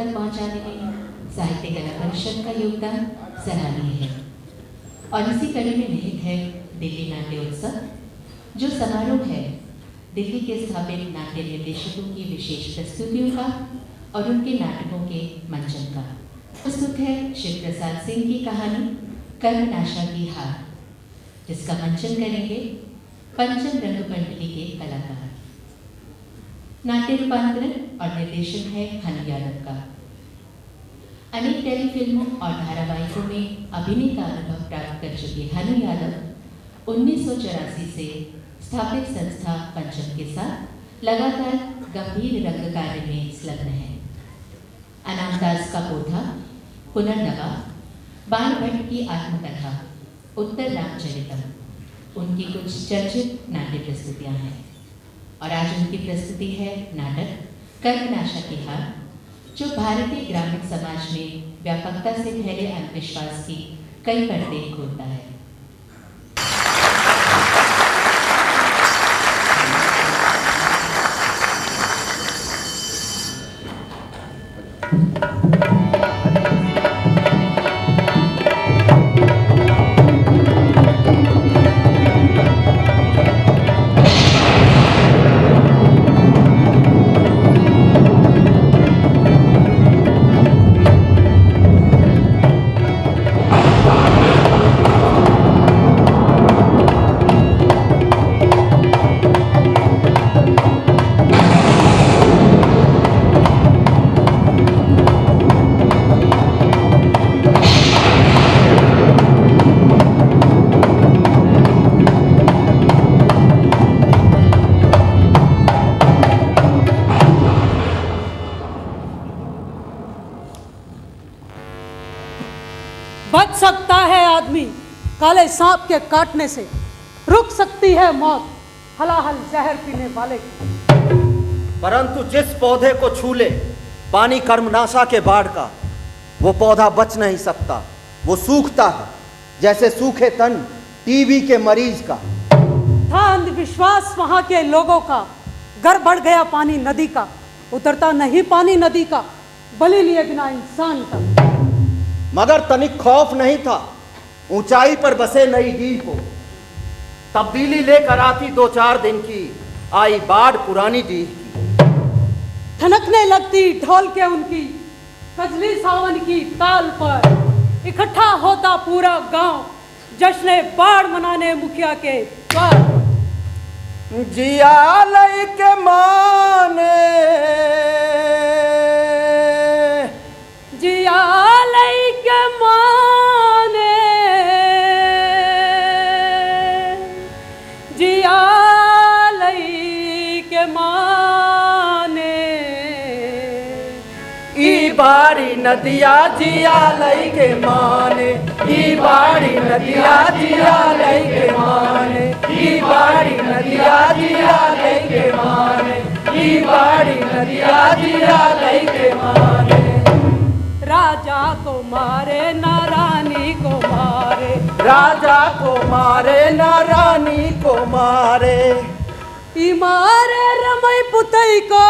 तक पहुंचाने में साहित्य कला परिषद का योगदान सराहनीय है। और इसी कड़ी में निहित है दिल्ली नाट्य उत्सव, जो समारोह है दिल्ली के स्थापित नाट्य निर्देशकों की विशेष प्रस्तुतियों का और उनके नाटकों के मंचन का। प्रस्तुत है शिव प्रसाद सिंह की कहानी कर्मनाशा की हार, जिसका मंचन करेंगे पंचम रंगमंडली के कलाकार। नाट्य रूपांतरण और निर्देशन है हनु यादव का। अनेक टेलीफिल्मों और धारावाहिकों में अभिनय का अनुभव प्राप्त कर चुके हनु यादव 1984 से स्थापित संस्था पंचम के साथ लगातार गंभीर रंग कार्य में संलग्न है। अनामदास का पोथा, पुनर्नवा, बाण भट्ट की आत्मकथा, उत्तर रामचरितम उनकी कुछ चर्चित नाट्य प्रस्तुतियां हैं। और आज उनकी प्रस्तुति है नाटक कर्मनाशा की हार, जो भारतीय ग्रामीण समाज में व्यापकता से फैले अंधविश्वास की कई पर्दे खोलता है। बच सकता है आदमी काले सांप के काटने से, रुक सकती है मौत हलाहल जहर पीने वाले की। परंतु जिस पौधे को छू ले पानी कर्मनाशा के बाढ़ का, वो पौधा बच नहीं सकता, वो सूखता है जैसे सूखे तन टीबी के मरीज का। था अंधविश्वास वहां के लोगों का, गर बढ़ गया पानी नदी का, उतरता नहीं पानी नदी का, बलि लिए बिना इंसान का। मगर तनिक खौफ नहीं था ऊंचाई पर बसे नई डीह को, तब्दीली लेकर आती 2-4 दिन की आई बाढ़ पुरानी डीह की। ठनकने लगती ढोल के उनकी कजली सावन की ताल पर, इकट्ठा होता पूरा गांव जश्न बाढ़ मनाने मुखिया के द्वार। जिया लई के माने, जिया लई के माने, जिया लई के माने, ई बाड़ी नदिया जिया लई के माने, ई बाड़ी नदिया जिया लई के माने, ई बाड़ी नदिया जिया लई के माने, ई बाड़ी नदिया जिया लई के माने। राजा को मारे ना रानी को मारे, राजा को मारे ना रानी को मारे, ई मारे रमई पुतई को,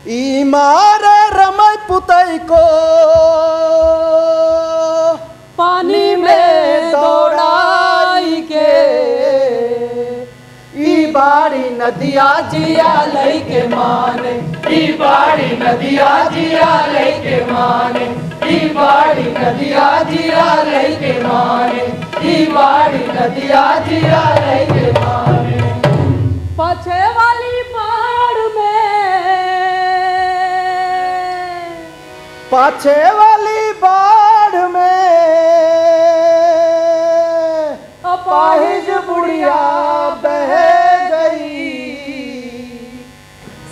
ई मारे रमई पुतई को, पानी में दौड़ाई के, ई बाड़ी नदिया जिया लई के माने, ई बाड़ी नदिया जिया लई के माने, ई बाड़ी नदिया जिया लई के माने, ई बाड़ी नदिया जिया लई के माने। पाछे वाली बाढ़ में, पाछे वाली बाढ़ में अपाहिज बुढ़िया बह गई,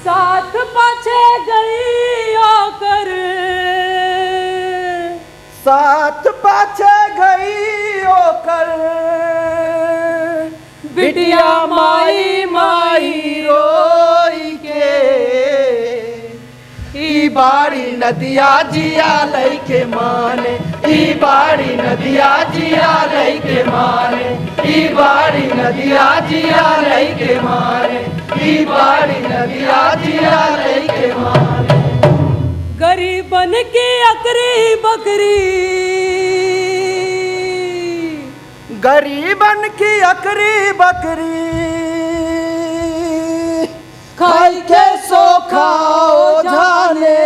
साथ पाछे गई आकर, साथ पाछे गई होकर, बिटिया माई माई रोई के, ई बाड़ी नदिया जिया लई के माने, ई बाड़ी नदिया जिया लई के माने, ई बाड़ी नदिया जिया लई के माने, ई बाड़ी नदिया जिया लइके माने। गरीबन की अकरी बकरी, गरीबन की अकरी बकरी, खाई के सो खाओ जाने,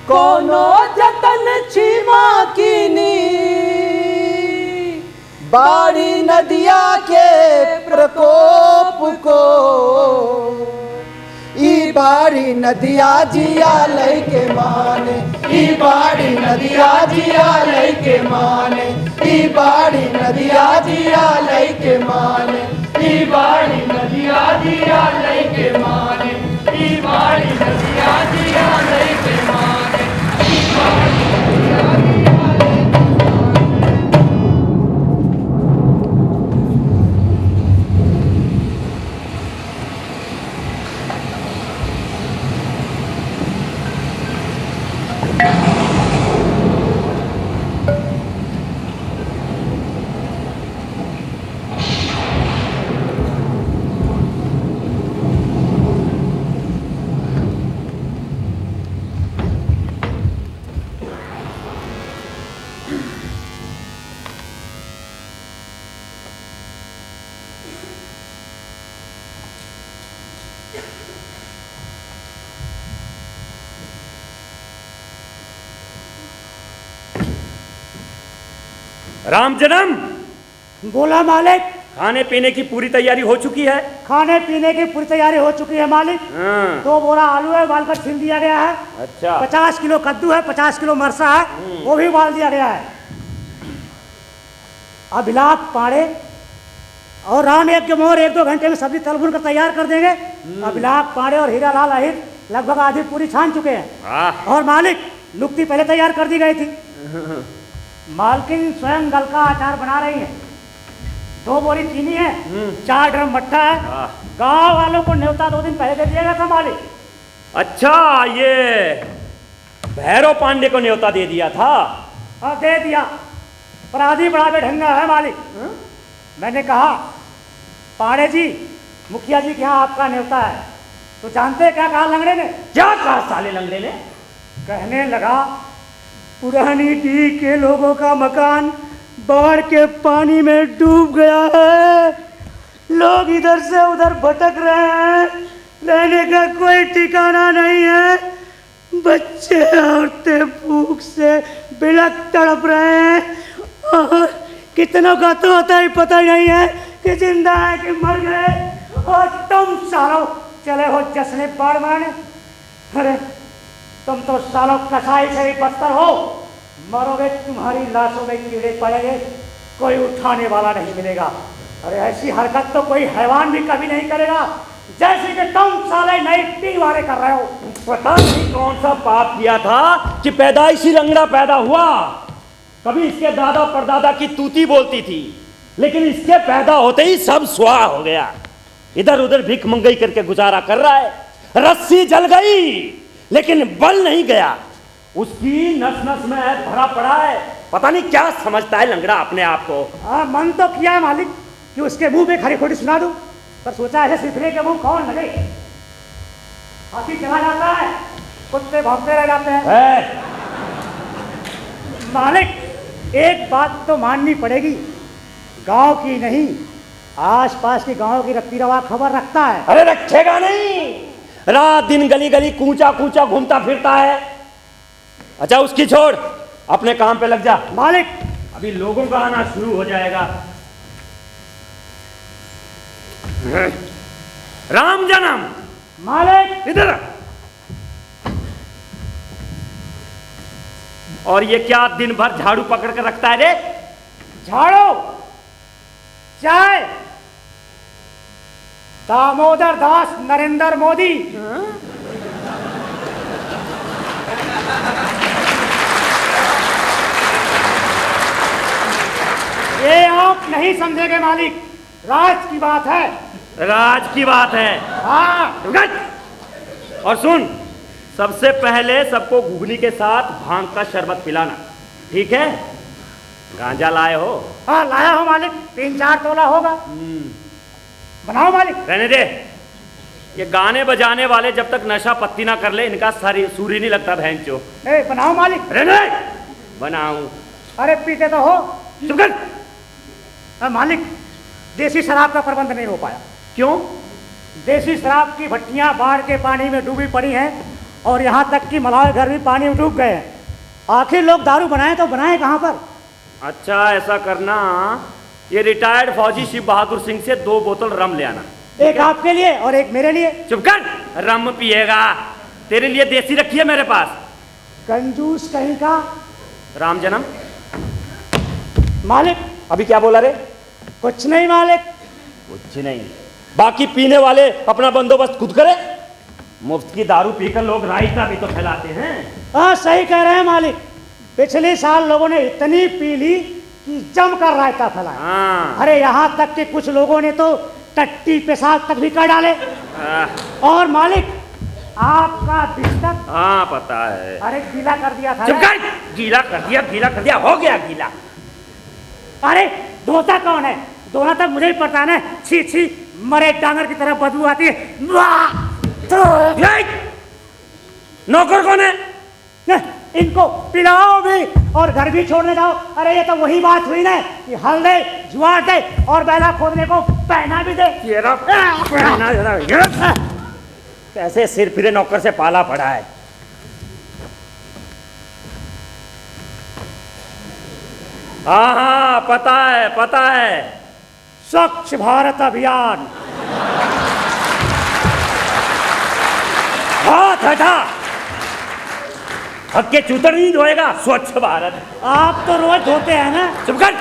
कोनो जतन छीमा कीनी, बाड़ी नदिया के प्रकोप को, ई बाड़ी नदिया जिया लइके माने, ई बाड़ी नदिया जिया लइके माने, ई बाड़ी नदिया जिया लइके माने, ई बाड़ी नदिया जिया लइके माने, ई बाड़ी नदिया जिया लइके माने, ई बाड़ी नदिया जिया लइके माने। राम जन्म, बोला मालिक। खाने पीने की पूरी तैयारी हो चुकी है? खाने पीने की पूरी तैयारी हो चुकी है मालिक। हाँ। 2 बोरा आलू है, उबाल कर छील दिया गया है। अच्छा। 50 किलो कद्दू है, 50 किलो मरसा है, वो भी उबाल दिया गया है। अभिलाप पाड़े और राम एक के मोर 1-2 घंटे में सब्जी तलभुन कर तैयार कर देंगे। अभिलाप पाड़े और हीरालाल अहिर लगभग आधी पूरी छान चुके हैं। और मालिक लुक्ती पहले तैयार कर दी गई थी। मालकिन स्वयं गल का अचार बना रही है। 2 बोरी चीनी है, 4 ड्रम मट्ठा है। गांव वालों को न्योता 2 दिन पहले दे दिया गया था मालिक। अच्छा, ये भैरव पांडे को न्योता दे दिया था? हाँ दे दिया, पर आधी बड़ा बेढंगा है मालिक। मैंने कहा पाड़े जी, मुखिया जी के यहाँ आपका न्योता है, तो जानते हैं क्या कहा लंगड़े ने? क्या कहा साले लंगड़े ने? कहने लगा पुरानी डी के लोगों का मकान बाढ़ के पानी में डूब गया है, लोग इधर से उधर भटक रहे हैं, रहने का कोई ठिकाना नहीं है, बच्चे औरतें भूख से बिलख तड़प रहे हैं, और कितनों का तो होता ही पता ही नहीं है कि जिंदा है कि मर गए। और तुम सालों चले हो जश्न बाढ़ मनाने। अरे तुम तो सालों कसाई से भी बदतर हो, मरोगे, तुम्हारी लाशों में कीड़े पड़ेंगे, कोई उठाने वाला नहीं मिलेगा। अरे ऐसी हरकत तो कोई हैवान भी कभी नहीं करेगा, जैसे कि तुम साले नई पीवारे कर रहे हो। पता नहीं कौन सा पाप किया था कि पैदाइशी लंगड़ा पैदा हुआ। कभी इसके दादा परदादा की तूती बोलती थी, लेकिन इसके पैदा होते ही सब स्वाहा हो गया। इधर उधर भिख मंगई करके गुजारा कर रहा है। रस्सी जल गई लेकिन बल नहीं गया, उसकी नस नस में भरा पड़ा है। पता नहीं क्या समझता है लंगड़ा अपने आप को। मन तो किया है मालिक कि उसके मुंह पे खरी खोटी सुना दूं, पर सोचा ऐसे सिफरे के मुंह कौन लगे। हाथी चला जाता है, कुत्ते भौंकते रह जाते हैं। मालिक एक बात तो माननी पड़ेगी, गांव की नहीं आसपास के गांव की रत्ती रवा खबर रखता है। अरे रखेगा नहीं, रात दिन गली गली कूचा कूचा घूमता फिरता है। अच्छा उसकी छोड़, अपने काम पे लग जा। मालिक अभी लोगों का आना शुरू हो जाएगा। राम जन्म, मालिक इधर। और ये क्या दिन भर झाड़ू पकड़ कर रखता है रे? झाड़ू, चाय, दामोदर दास नरेंद्र मोदी। ये आप नहीं समझेंगे मालिक, राज की बात है। राज की बात है? हाँ। और सुन, सबसे पहले सबको घुगनी के साथ भांग का शरबत पिलाना, ठीक है? गांजा लाए हो? हाँ लाया हो मालिक, 3-4 तोला होगा। बनाओ मालिक। रहने दे। ये गाने बजाने वाले जब तक नशा पत्ती ना कर ले इनका सूर ही नहीं लगता बहन चो। ए बनाओ मालिक। रहने दे। बनाऊं। अरे पीते तो हो। चुप कर। मालिक देसी शराब का प्रबंध नहीं हो पाया। क्यों? देसी शराब की भट्टियां बाढ़ के पानी में डूबी पड़ी हैं और यहाँ तक कि मलाह घर भी पानी में डूब गए हैं। आखिर लोग दारू बनाए तो बनाए कहाँ पर? अच्छा ऐसा करना, ये रिटायर्ड फौजी शिव बहादुर सिंह से 2 बोतल रम ले आना। एक आपके लिए और एक मेरे लिए। चुप कर। रम पिएगा? तेरे लिए देसी रखी है मेरे पास। कंजूस कहीं का। राम जन्म। मालिक अभी क्या बोला रे? कुछ नहीं मालिक। कुछ नहीं। बाकी पीने वाले अपना बंदोबस्त खुद करे। मुफ्त की दारू पीकर लोग रायता भी तो फैलाते हैं। हाँ सही कह रहे हैं मालिक। पिछले साल लोगों ने इतनी पी ली कि जमकर रायता फैलाया। हाँ। अरे यहाँ तक कि कुछ लोगों ने तो टट्टी पेशाब तक भी कर डाले। और मालिक आपका बिस्तर। हाँ पता है। अरे गीला कर दिया था। चुप कर। गीला कर दिया, गीला कर दिया, हो गया गीला। अरे धोता कौन है? धोना तक मुझे ही पता है। छी छी, मरे डांगर की तरह बदबू आती है। नौकर कौन है? इनको पिलाओ भी और घर भी छोड़ने जाओ। अरे ये तो वही बात हुई ना कि हल दे, जुआर दे और बैला खोदने को पहना भी दे। कैसे सिर फिरे नौकर से पाला पड़ा है। हाँ हाँ पता है, पता है। स्वच्छ भारत अभियान। हाथ हटा। हक के चूतर नहीं धोएगा। स्वच्छ भारत। आप तो रोज धोते हैं ना। चुप कर।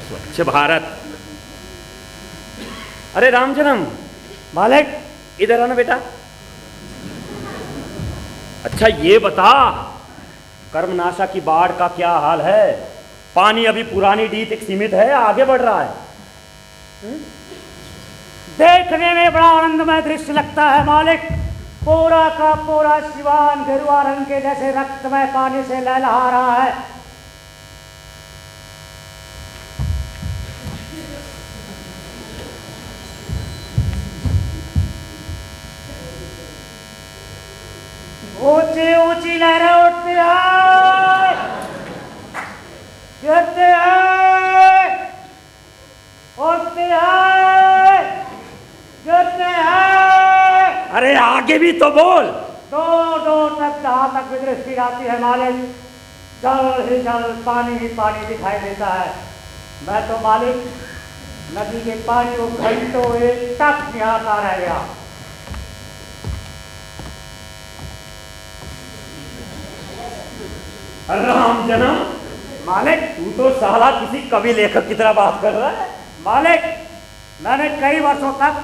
स्वच्छ भारत। अरे राम जन्म। मालिक इधर आना बेटा। अच्छा ये बता, कर्मनाशा की बाढ़ का क्या हाल है? पानी अभी पुरानी डी तक सीमित है या आगे बढ़ रहा है? देखने में बड़ा आनंदमय दृश्य लगता है मालिक। पूरा का पूरा सिवान गेरुआ रंग के जैसे रक्तमय पानी से लहलहा रहा है। ऊंची ऊंची लहरें उठती हैं, गिरती हैं, उठती हैं, गिरती हैं। अरे आगे भी तो बोल। दूर दूर तक जहाँ तक भी दृष्टि जाती है मालिक, जल ही जल, पानी ही पानी दिखाई देता है। मैं तो मालिक नदी के पानी को घंटों एक टक निहारता रह गया। राम जन्म। मालिक तू तो साला किसी कवि लेखक की तरह बात कर रहा है। मालिक मैंने कई वर्षों तक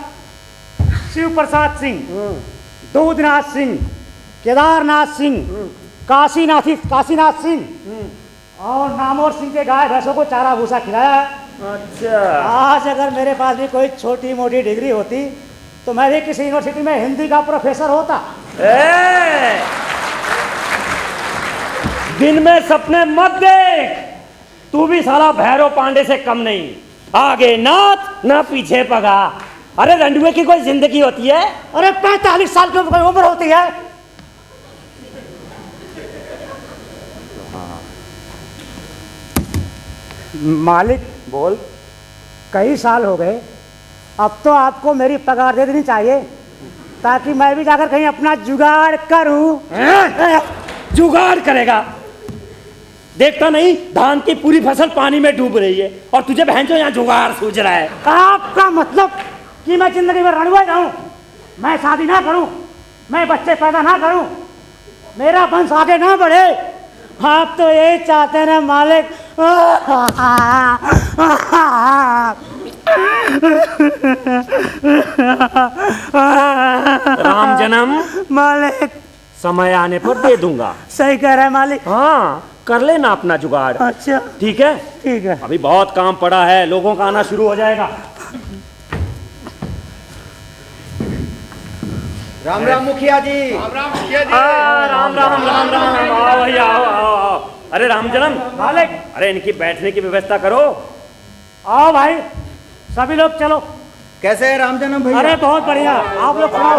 शिव प्रसाद सिंह, दूधनाथ सिंह, केदारनाथ सिंह, काशीनाथ सिंह और नामोर सिंह के गाय भैंसों को चारा भूसा खिलाया है। अच्छा। आज अगर मेरे पास भी कोई छोटी मोटी डिग्री होती तो मैं भी किसी यूनिवर्सिटी में हिंदी का प्रोफेसर होता। दिन में सपने मत देख। तू भी साला भैरव पांडे से कम नहीं। आगे नाथ ना पीछे पगा। अरे रंडुए की कोई जिंदगी होती है? अरे 45 साल की उम्र होती है। मालिक बोल। कई साल हो गए, अब तो आपको मेरी पगार दे देनी चाहिए ताकि मैं भी जाकर कहीं अपना जुगाड़ करूं। जुगाड़ करेगा? देखता नहीं धान की पूरी फसल पानी में डूब रही है और तुझे बहन जो यहाँ जुगाड़ सूझ रहा है। आपका मतलब कि मैं जिंदगी में रणुआ रहूं, मैं शादी ना करूं, मैं बच्चे पैदा ना करूं, मेरा वंश आगे ना बढ़े? आप तो यही चाहते हैं ना मालिक। राम जन्म। मालिक समय आने पर दे दूंगा। सही कह रहे हैं मालिक। हाँ कर लेना अपना जुगाड़। अच्छा ठीक है। ठीक है। अभी बहुत काम पड़ा है, लोगों का आना शुरू हो जाएगा। राम राम मुखिया जी। राम राम मुखिया जी। राम राम राम राम। आओ भैया आओ आओ आओ। अरे राम जन्म। मालिक अरे इनकी बैठने की व्यवस्था करो। आओ भाई, सभी लोग चलो। कैसे है राम जन्म भैया? अरे बहुत बढ़िया, आप लोग सुनाओ।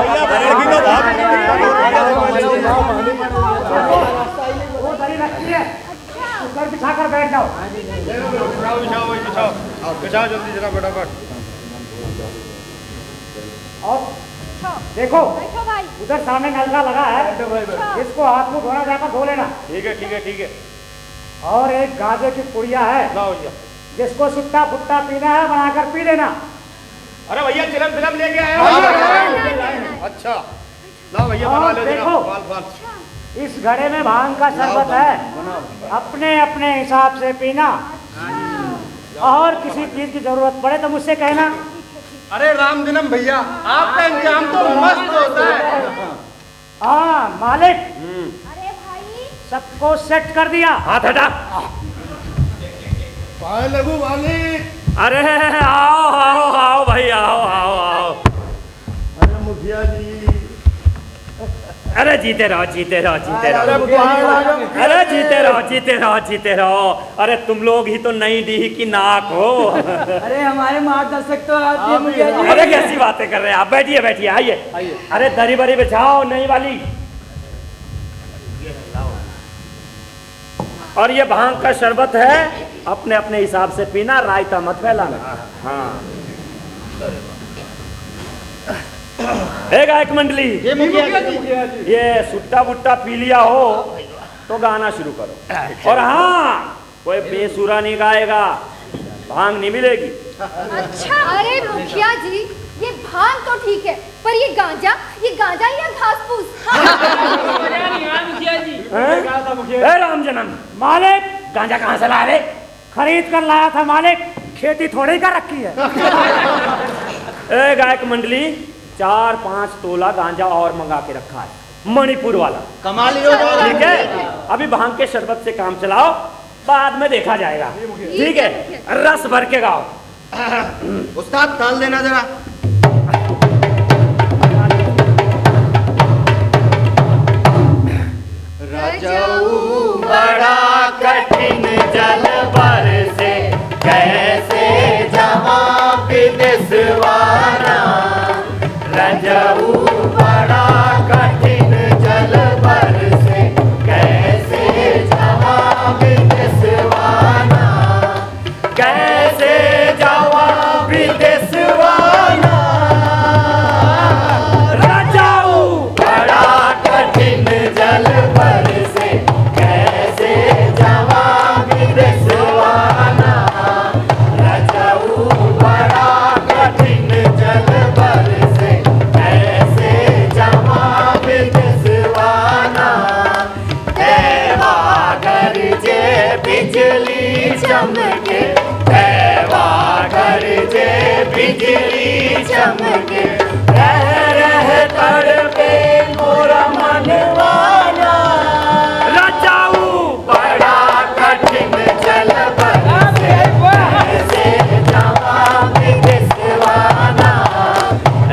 वो दरी रखी है, ऊपर बिछा कर बैठ जाओ। बिछाओ जल्दी जरा फटाफट। और देखो उधर सामने नलका लगा है, इसको हाथ मुंह धोना जाकर धो लेना। ठीक है ठीक है ठीक है। और एक गाजे की पुड़िया है, लाओ भैया। जिसको सुट्टा फुट्टा पीना है बनाकर पी लेना। अरे भैया चिलम फिलम लेके आए हो? अच्छा लाओ भैया बना लो। देखो फाल फाल। इस घड़े में भांग का शरबत है, अपने अपने हिसाब से पीना। और किसी चीज की जरूरत पड़े तो मुझसे कहना। अरे राम जन्म भैया, आपका इंतजाम तो मस्त होता है। हाँ मालिक, अरे भाई सबको सेट कर दिया। हाथ हटा। पाए लगू मालिक। अरे आओ आओ आओ भाई, आओ आओ आओ। अरे मुखिया जी। अरे जीते रहो जीते रहो जीते रहो। अरे अरे जीते रहो जीते रहो जीते रहो। अरे तुम लोग ही तो नई डी की नाक हो। अरे हमारे मार्गदर्शक तो आप ही मुखिया जी। अरे कैसी बातें कर रहे हैं आप? बैठिए बैठिए, आइए। अरे दरी बरी बिछाओ नई वाली। और ये भांग का शरबत है, अपने अपने हिसाब से पीना, रायता मत फैलाना। हाँ ए गायक मंडली, ये सुट्टा बुट्टा पी लिया हो तो गाना शुरू करो। और हाँ, कोई बेसुरा नहीं गाएगा, भांग नहीं मिलेगी। अच्छा। अरे मुखिया जी, ये भांग तो ठीक है, पर ये गांजा या घास फूस? ए राम जन्म, मालिक गांजा कहाँ से ला रहे? खरीद कर लाया था मालिक, खेती थोड़ी कर रखी है। ए गायक मंडली, 4-5 तोला गांजा और मंगा के रखा है, मणिपुर वाला। कमाल ही हो जाएगा। ठीक है, अभी भांग के शरबत से काम चलाओ, बाद में देखा जाएगा। ठीक है, रस भर के गाओ। उस्ताद ताल देना जरा। रजाऊ बड़ा कठिन जल बरसे, कैसे जवां विदेशवाना। रजाऊ बड़ा कठिन जल बरसे, कैसे जवां विदेशवाना। कैसे जवां विदेशवाना। रजाऊ बड़ा कठिन जल बरसे, कैसे जवां विदेशवाना। रजाऊ बड़ा कठिन जल बरसे, कैसे जवां विदेशवाना। देवा गरजे बिजली चमके, देवा गरजे बिजली चमके। रह रह तड़पे मोरा मनवाना। रजाऊ बड़ा कठिन जल बरसे, कैसे जवां विदेशवाना।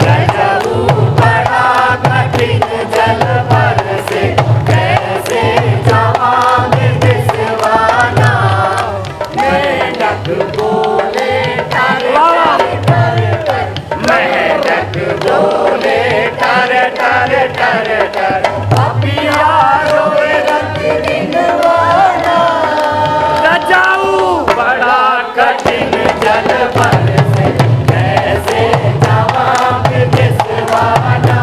रजाऊ बड़ा कठिन जल बरसे, कैसे जवां विदेशवाना। मेंढक बोले टर टर टर, मेंढक बोले टर टर टर टर। पपिया रोए रंग दिनवाना। रजाऊ बड़ा कठिन जल बरसे, कैसे जवां विदेशवाना।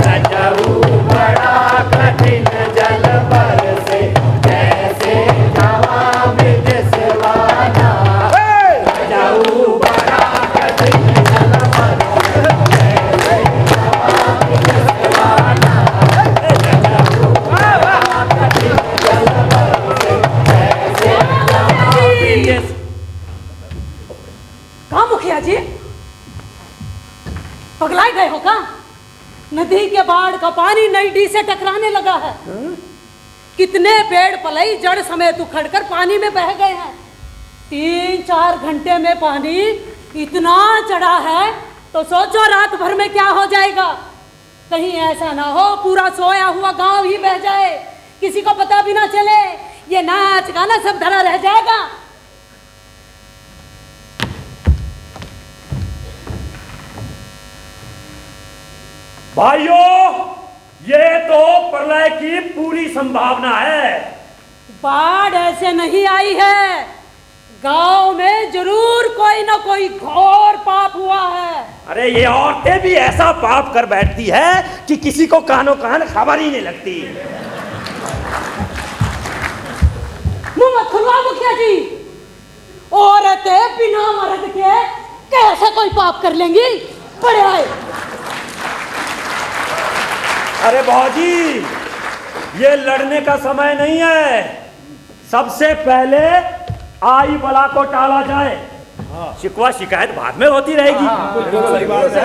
रजाऊ बड़ा कठिन जल बरसे, कैसे जवां विदेशवाना। रजाऊ बड़ा कठिन जल बरसे, कैसे जवां विदेशवाना। रजाऊ बड़ा कठिन जल बरसे, कैसे जवां विदेश। कहाँ मुखिया जी, पगलाए गए हो का? नदी के बाढ़ का पानी नई डी से टकराने लगा है। कितने पेड़ पलई जड़ समेत उखड़कर पानी में बह गए हैं। 3-4 घंटे में पानी इतना चढ़ा है तो सोचो रात भर में क्या हो जाएगा। कहीं ऐसा ना हो पूरा सोया हुआ गांव ही बह जाए, किसी को पता भी ना चले, ये नाच गाना सब धरा रह जाएगा। भाइयों, ये तो प्रलय की पूरी संभावना है। बाढ़ ऐसे नहीं आई है, गांव में जरूर कोई ना कोई घोर पाप हुआ है। अरे ये औरतें भी ऐसा पाप कर बैठती है कि किसी को कानों कान खबर ही नहीं लगती। मुंह मत खुलवा मुखिया जी, औरतें बिना मर्द के कैसे कोई पाप कर लेंगी? बड़े आए। अरे बाजी, ये लड़ने का समय नहीं है। सबसे पहले आई बला को टाला जाए। शिकवा शिकायत बाद में होती रहेगी।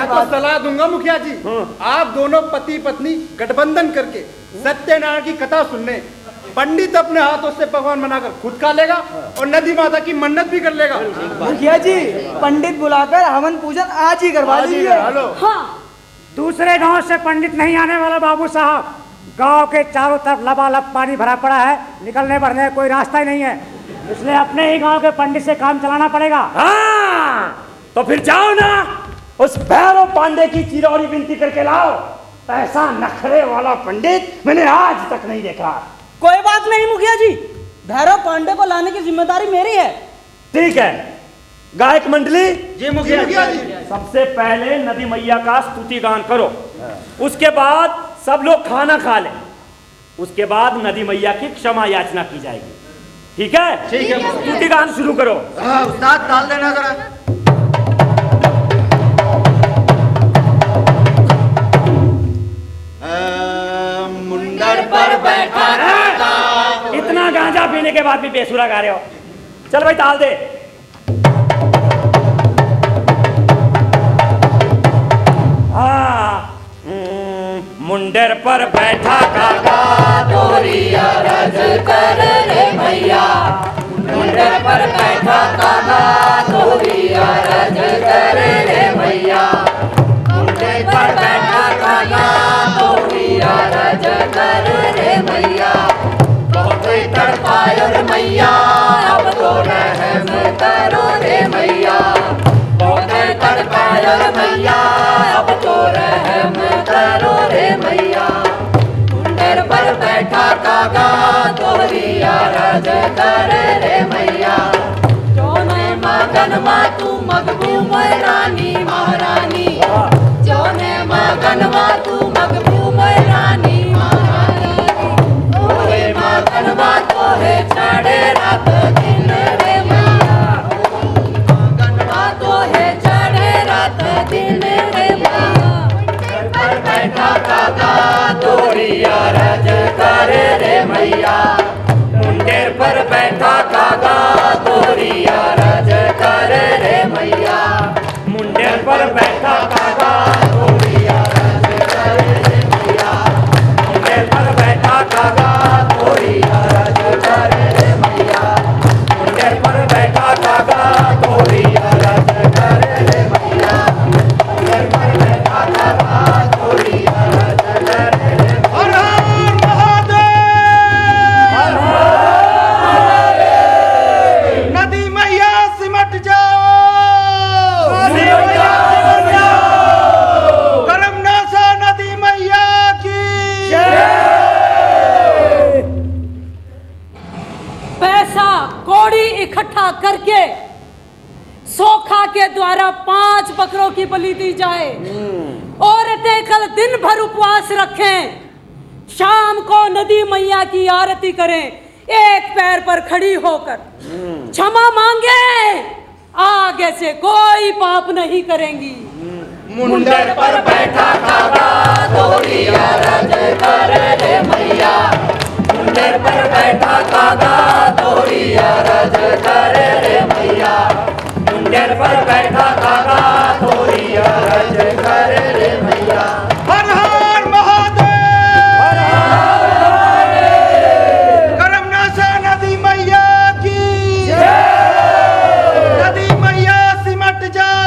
तो सलाह दूंगा मुखिया जी, आप दोनों पति पत्नी गठबंधन करके सत्यनारायण की कथा सुनने। पंडित अपने हाथों से पकवान बनाकर खुद खा लेगा और नदी माता की मन्नत भी कर लेगा। मुखिया जी, पंडित बुलाकर हवन पूजन आज ही करवा दीजिए। हाँ, दूसरे गांव से पंडित नहीं आने वाला बाबू साहब। गांव के चारों तरफ लबालब पानी भरा पड़ा है, निकलने बढ़ने का कोई रास्ता ही नहीं है, इसलिए अपने ही गांव के पंडित से काम चलाना पड़ेगा। हाँ, तो फिर जाओ ना, उस भैरव पांडे की चिरौरी विनती करके लाओ। ऐसा नखरे वाला पंडित मैंने आज तक नहीं देखा। कोई बात नहीं मुखिया जी, भैरव पांडे को लाने की जिम्मेदारी मेरी है। ठीक है, गायक मंडली जी मुखिया जी। सबसे पहले नदी मैया का स्तुति गान करो, उसके बाद सब लोग खाना खा लें, उसके बाद नदी मैया की क्षमा याचना की जाएगी। ठीक है? ठीक है। स्तुति गान शुरू करो। उस्ताद ताल देना जरा। मुंडर पर बैठा इतना गांजा पीने के बाद भी बेसुरा गा रहे हो। चल भाई ताल दे। मुंडर पर बैठा काका तोरिया रज कर रे भैया, मुंडर पर बैठा काका तोरिया रज कर रे भैया, मुंडर पर बैठा काका तोरिया रज कर रे भैया, बहुत तड़पायो रे मैया, अब तो रहम करो रे मैया, बहुत तड़पायो रे मैया, अब तो रहम करो रे मैया, मुंडर पर बैठा काका तोरिया रज कर रे मैया, जोने मगन मा तू मगबूम रानी महारानी, जोने मगन मा तू मगबूम रानी महारानी, ओहे मगन मा तोहे चढ़े रात दिन रे मैया, मगन मा तोहे चढ़े रात दिन रे मैया, मुंडर पर बैठा काका तोरिया रज कर रे मैया, मुंडर पर बैठा काका तोरिया रज कर रे मैया, मुंडर पर बैठा काका तोरिया रज कर रे मैया, मुंडर पर बैठा काका तोरिया रज कर रे मैया, मुंडर पर बैठा काका तोरिया रज कर रे मैया, मुंडर पर बैठा काका तोरिया रज कर रे मैया। हर हर महादेव। नदी मैया सिमट जाओ, करम नासा नदी मैया की। पैसा कौड़ी इकट्ठा करके सोखा के द्वारा 5 बकरों की बलि दी जाए। औरतें कल दिन भर उपवास रखें, शाम को नदी मैया की आरती करें, एक पैर पर खड़ी होकर क्षमा मांगे, आगे से कोई पाप नहीं करेंगी। मुंडर पर बैठा काका तोरिया रज कर रे मैया, मुंडर पर बैठा काका तोरिया रज कर रे मैया, मुंडर पर बैठा काका तोरिया रज कर रे मैया। हर हर महादेव। करम नासा नदी मैया की। नदी मैया सिमट जाओ।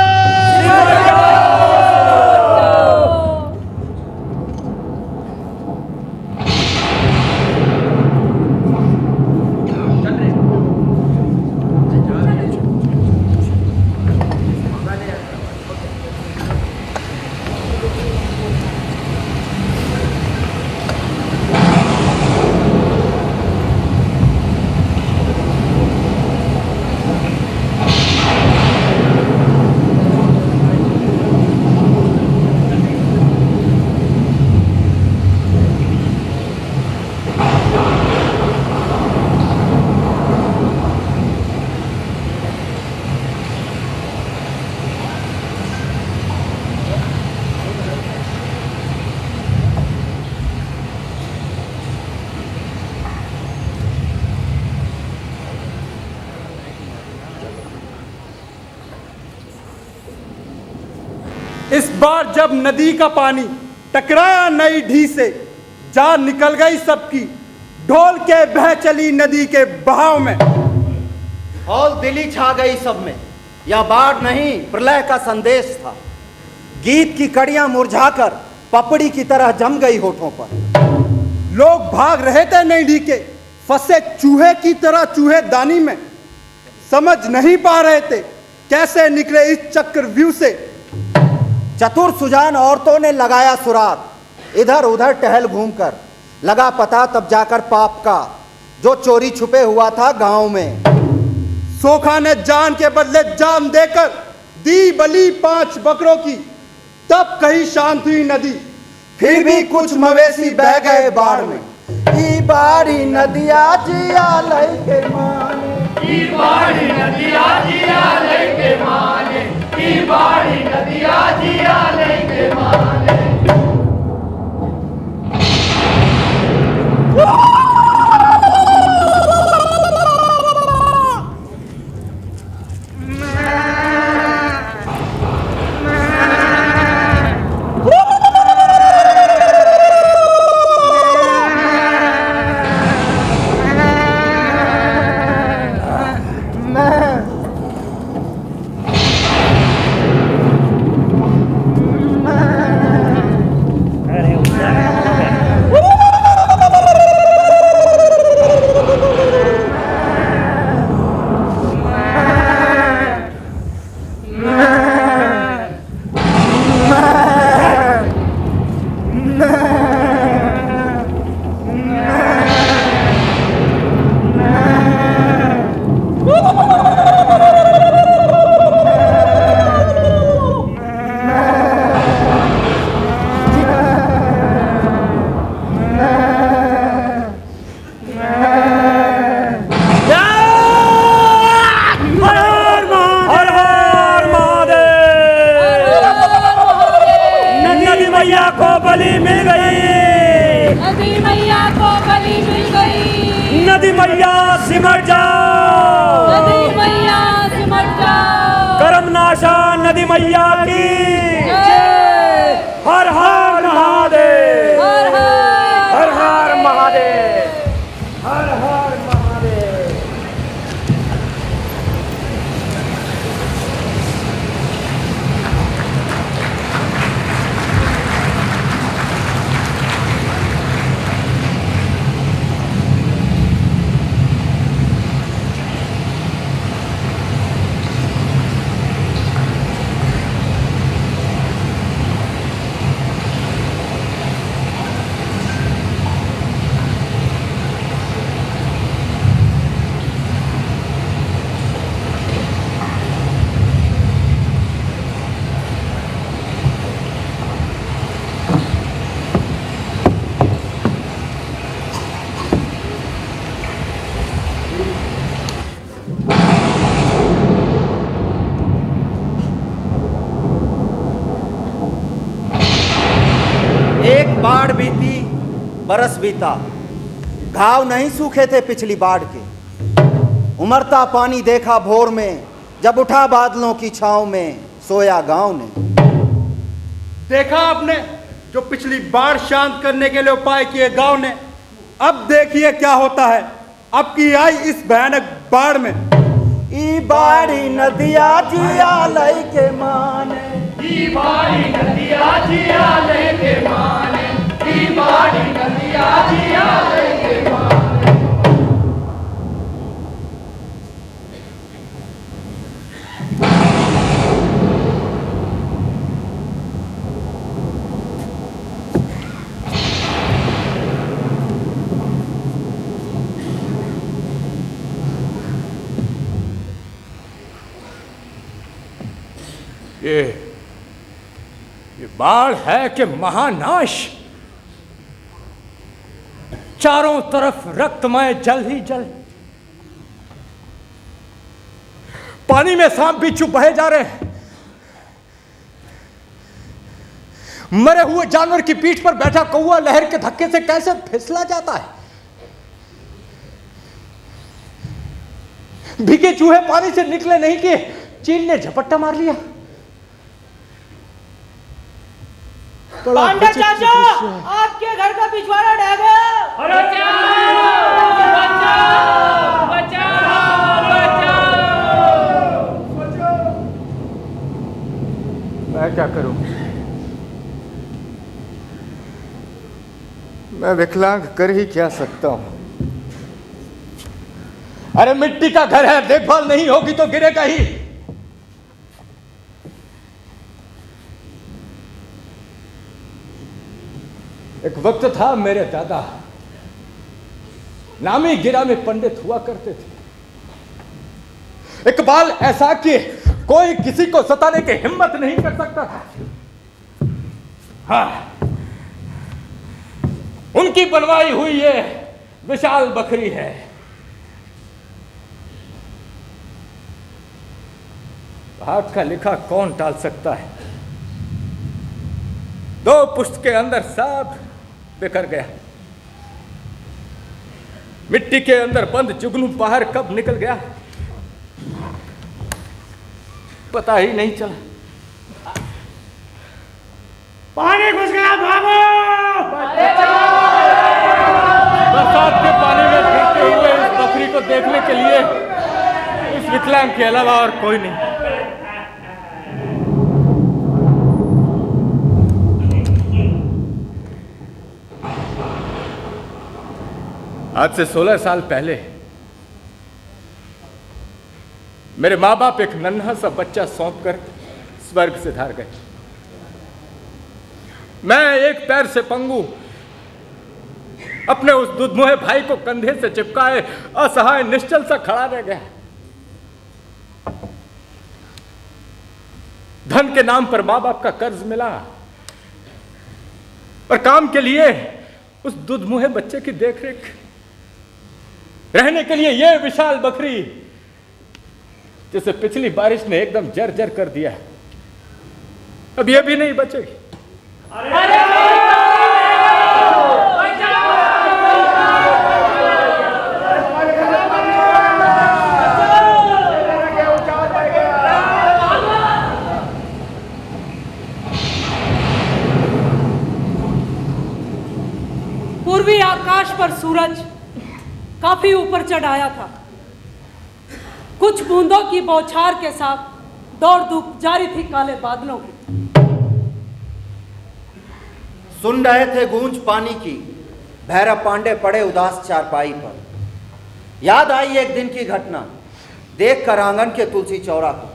इस बार जब नदी का पानी टकराया नई ढी से, जान निकल गई सबकी, ढोल के बह चली नदी के बहाव में। हौल दिली छा गई सब में, यह बाढ़ नहीं प्रलय का संदेश था। गीत की कड़ियां मुरझाकर पपड़ी की तरह जम गई होठों पर। लोग भाग रहे थे नई ढी के, फंसे चूहे की तरह चूहेदानी में। समझ नहीं पा रहे थे कैसे निकले इस चक्रव्यूह से। चतुर सुजान औरतों ने लगाया सुराग, इधर उधर टहल घूमकर लगा पता तब जाकर पाप का, जो चोरी छुपे हुआ था गांव में। सोखा ने जान के बदले जान देकर दी बलि 5 बकरों की, तब कहीं शांत हुई नदी, फिर भी कुछ मवेशी बह गए बाढ़ में। ई बाड़ी नदिया जिया लई के माने, ई बाड़ी नदिया जिया लई के माने, ई बाड़ी नदिया जिया लई के माने। नदी मैया सिमट जाओ, नदी मैया सिमट जाओ। करम नाशा नदी मैया की हर हर महादेव, हर हर हर महादेव, हर हर महादेव। बाढ़ बीती, बरस बीता, घाव नहीं सूखे थे पिछली बाढ़ के। उमड़ता पानी देखा भोर में, जब उठा बादलों की छांव में सोया गांव ने। देखा आपने जो पिछली बाढ़ शांत करने के लिए उपाय किए गांव ने। अब देखिए क्या होता है अब की आई इस भयानक बाढ़ में। ई बाड़ी नदिया जिया लई के माने, ई बाड़ी नदिया जिया लई के माने, ई बाड़ी नदिया जिया लई के माने। ये बाढ़ है कि महानाश। चारों तरफ रक्तमय जल ही जल, पानी में सांप बिच्छू बहे जा रहे हैं। मरे हुए जानवर की पीठ पर बैठा कौवा लहर के धक्के से कैसे फिसला जाता है। भीगे चूहे पानी से निकले नहीं कि चील ने झपट्टा मार लिया। बड़ा पांडे विचित्र चाचा, दृश्य है। आपके घर का पिछवाड़ा ढह गया। मैं क्या करूं? मैं विकलांग कर ही क्या सकता हूं? अरे मिट्टी का घर है, देखभाल नहीं होगी तो गिरेगा ही। एक वक्त था मेरे दादा नामी गिरामी पंडित हुआ करते थे। इकबाल ऐसा कि कोई किसी को सताने की हिम्मत नहीं कर सकता था। हाँ, उनकी बनवाई हुई ये विशाल बकरी है। हाथ का लिखा कौन टाल सकता है? 2 पुष्ट के अंदर सब बिखर गया। मिट्टी के अंदर बंद जुगनू बाहर कब निकल गया पता ही नहीं चला। पानी घुस गया, भागो! बरसात के पानी में गिरते हुए इस बकरी को देखने के लिए इस विकलांग के अलावा और कोई नहीं। आज से 16 साल पहले मेरे माँ बाप एक नन्हा सा बच्चा सौंपकर स्वर्ग से धार गए। मैं एक पैर से पंगु अपने उस दुधमुहे भाई को कंधे से चिपकाए असहाय निश्चल सा खड़ा रह गया। धन के नाम पर माँ बाप का कर्ज मिला, पर काम के लिए उस दुधमुहे बच्चे की देखरेख, रहने के लिए यह विशाल बकरी जिसे पिछली बारिश ने एकदम जर्जर कर दिया, अब यह भी नहीं बचेगी। पूर्वी आकाश पर सूरज काफी ऊपर चढ़ आया था। कुछ बूंदों की बौछार के साथ दौड़ धूप जारी थी काले बादलों की। सुन रहे थे गूंज पानी की, भैरव पांडे पड़े उदास चारपाई पर। याद आई एक दिन की घटना, देख कर आंगन के तुलसी चौरा को।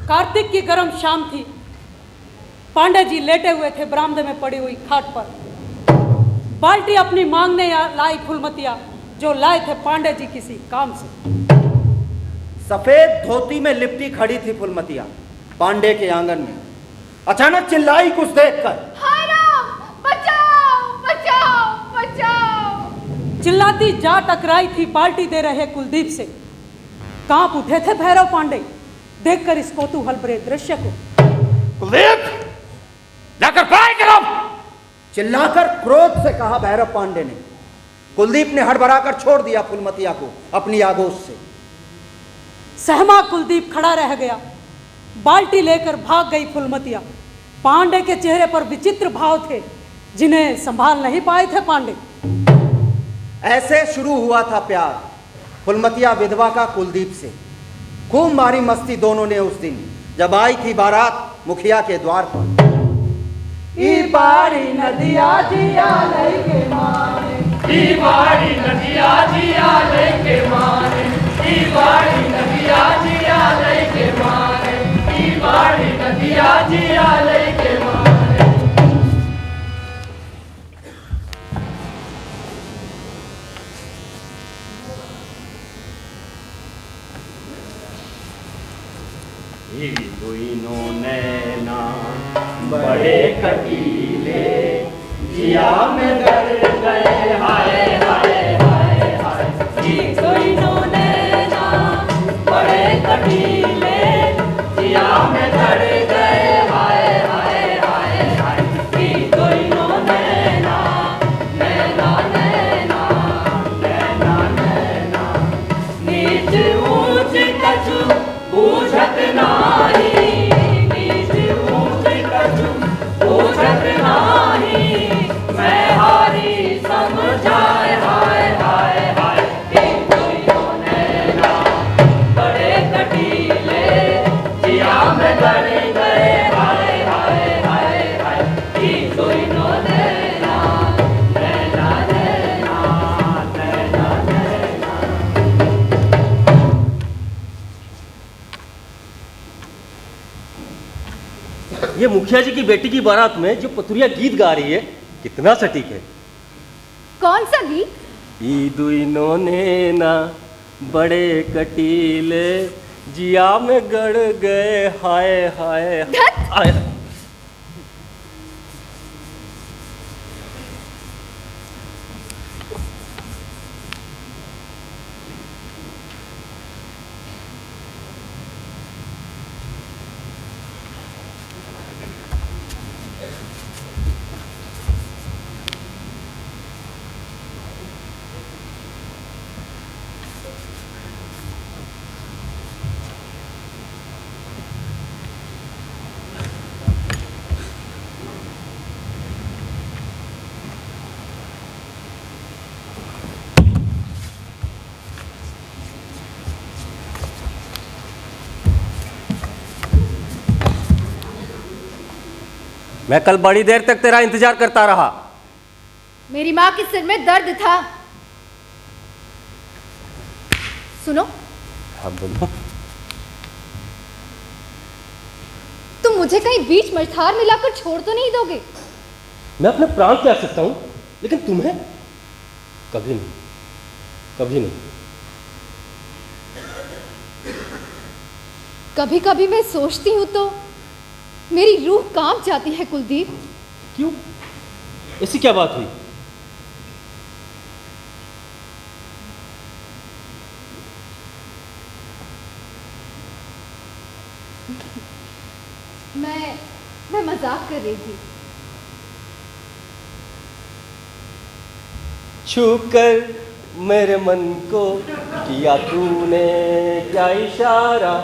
कार्तिक की गर्म शाम थी। पांडे जी लेटे हुए थे बरामदे में पड़ी हुई खाट पर। बाल्टी अपनी मांगने लाई फुलमतिया, जो लाए थे पांडे जी किसी काम से। सफेद धोती में लिपटी खड़ी थी फुलमतिया पांडे के आंगन में। अचानक चिल्लाई कुछ देखकर, हाय राम, बचाओ बचाओ बचाओ। चिल्लाती जा टकराई थी बाल्टी दे रहे कुलदीप से। कांप उठे थे भैरव पांडे देखकर इस कौतूहल भरे दृश्य को। कुलदीप, जाकर पढ़ाई करो! चिल्लाकर क्रोध से कहा भैरव पांडे ने। कुलदीप ने हड़बड़ाकर छोड़ दिया फुलमतिया को अपनी आगोश से। सहमा कुलदीप खड़ा रह गया। बाल्टी लेकर भाग गई फुलमतिया। पांडे के चेहरे पर विचित्र भाव थे जिन्हें संभाल नहीं पाए थे पांडे। ऐसे शुरू हुआ था प्यार फुलमतिया विधवा का कुलदीप से। खूब मारी मस्ती दोनों ने उस दिन जब आई थी बारात मुखिया के द्वार पर। ई बाड़ी नदिया जिया लेके माने, ई बाड़ी नदिया जिया लेके माने, ई बाड़ी नदिया जिया लेके माने, ई बाड़ी नदिया जिया लेके माने। दोनों नैना बड़े कटीले जिया में गड़ गए, हाय हाय हाय हाय। दोनों नैना बड़े कटीले जिया में गड़ गए, हाय हाय हाय हाय। दोनों नैना नैना नैना नैना नैना, नीच ऊंच कछु बूझत नाही, नीच ऊंच कछु बूझत ये मुखिया जी की बेटी की बारात में जो पतुरिया गीत गा रही है कितना सटीक है। कौन सा गीत? ई दुइनो ने ना बड़े कटीले जिया में गड़ गए हाय हाय हाय। मैं कल बड़ी देर तक तेरा इंतजार करता रहा। मेरी माँ के सिर में दर्द था। सुनो। हाँ बोलो। तुम मुझे कहीं बीच मझधार में लाकर छोड़ तो नहीं दोगे? मैं अपने प्राण त्याग सकता हूं, लेकिन तुम्हें कभी नहीं, कभी नहीं। कभी कभी मैं सोचती हूँ तो मेरी रूह कांप जाती है कुलदीप। क्यों? ऐसी क्या बात हुई? मैं मजाक कर रही थी। छूकर मेरे मन को किया तूने क्या इशारा,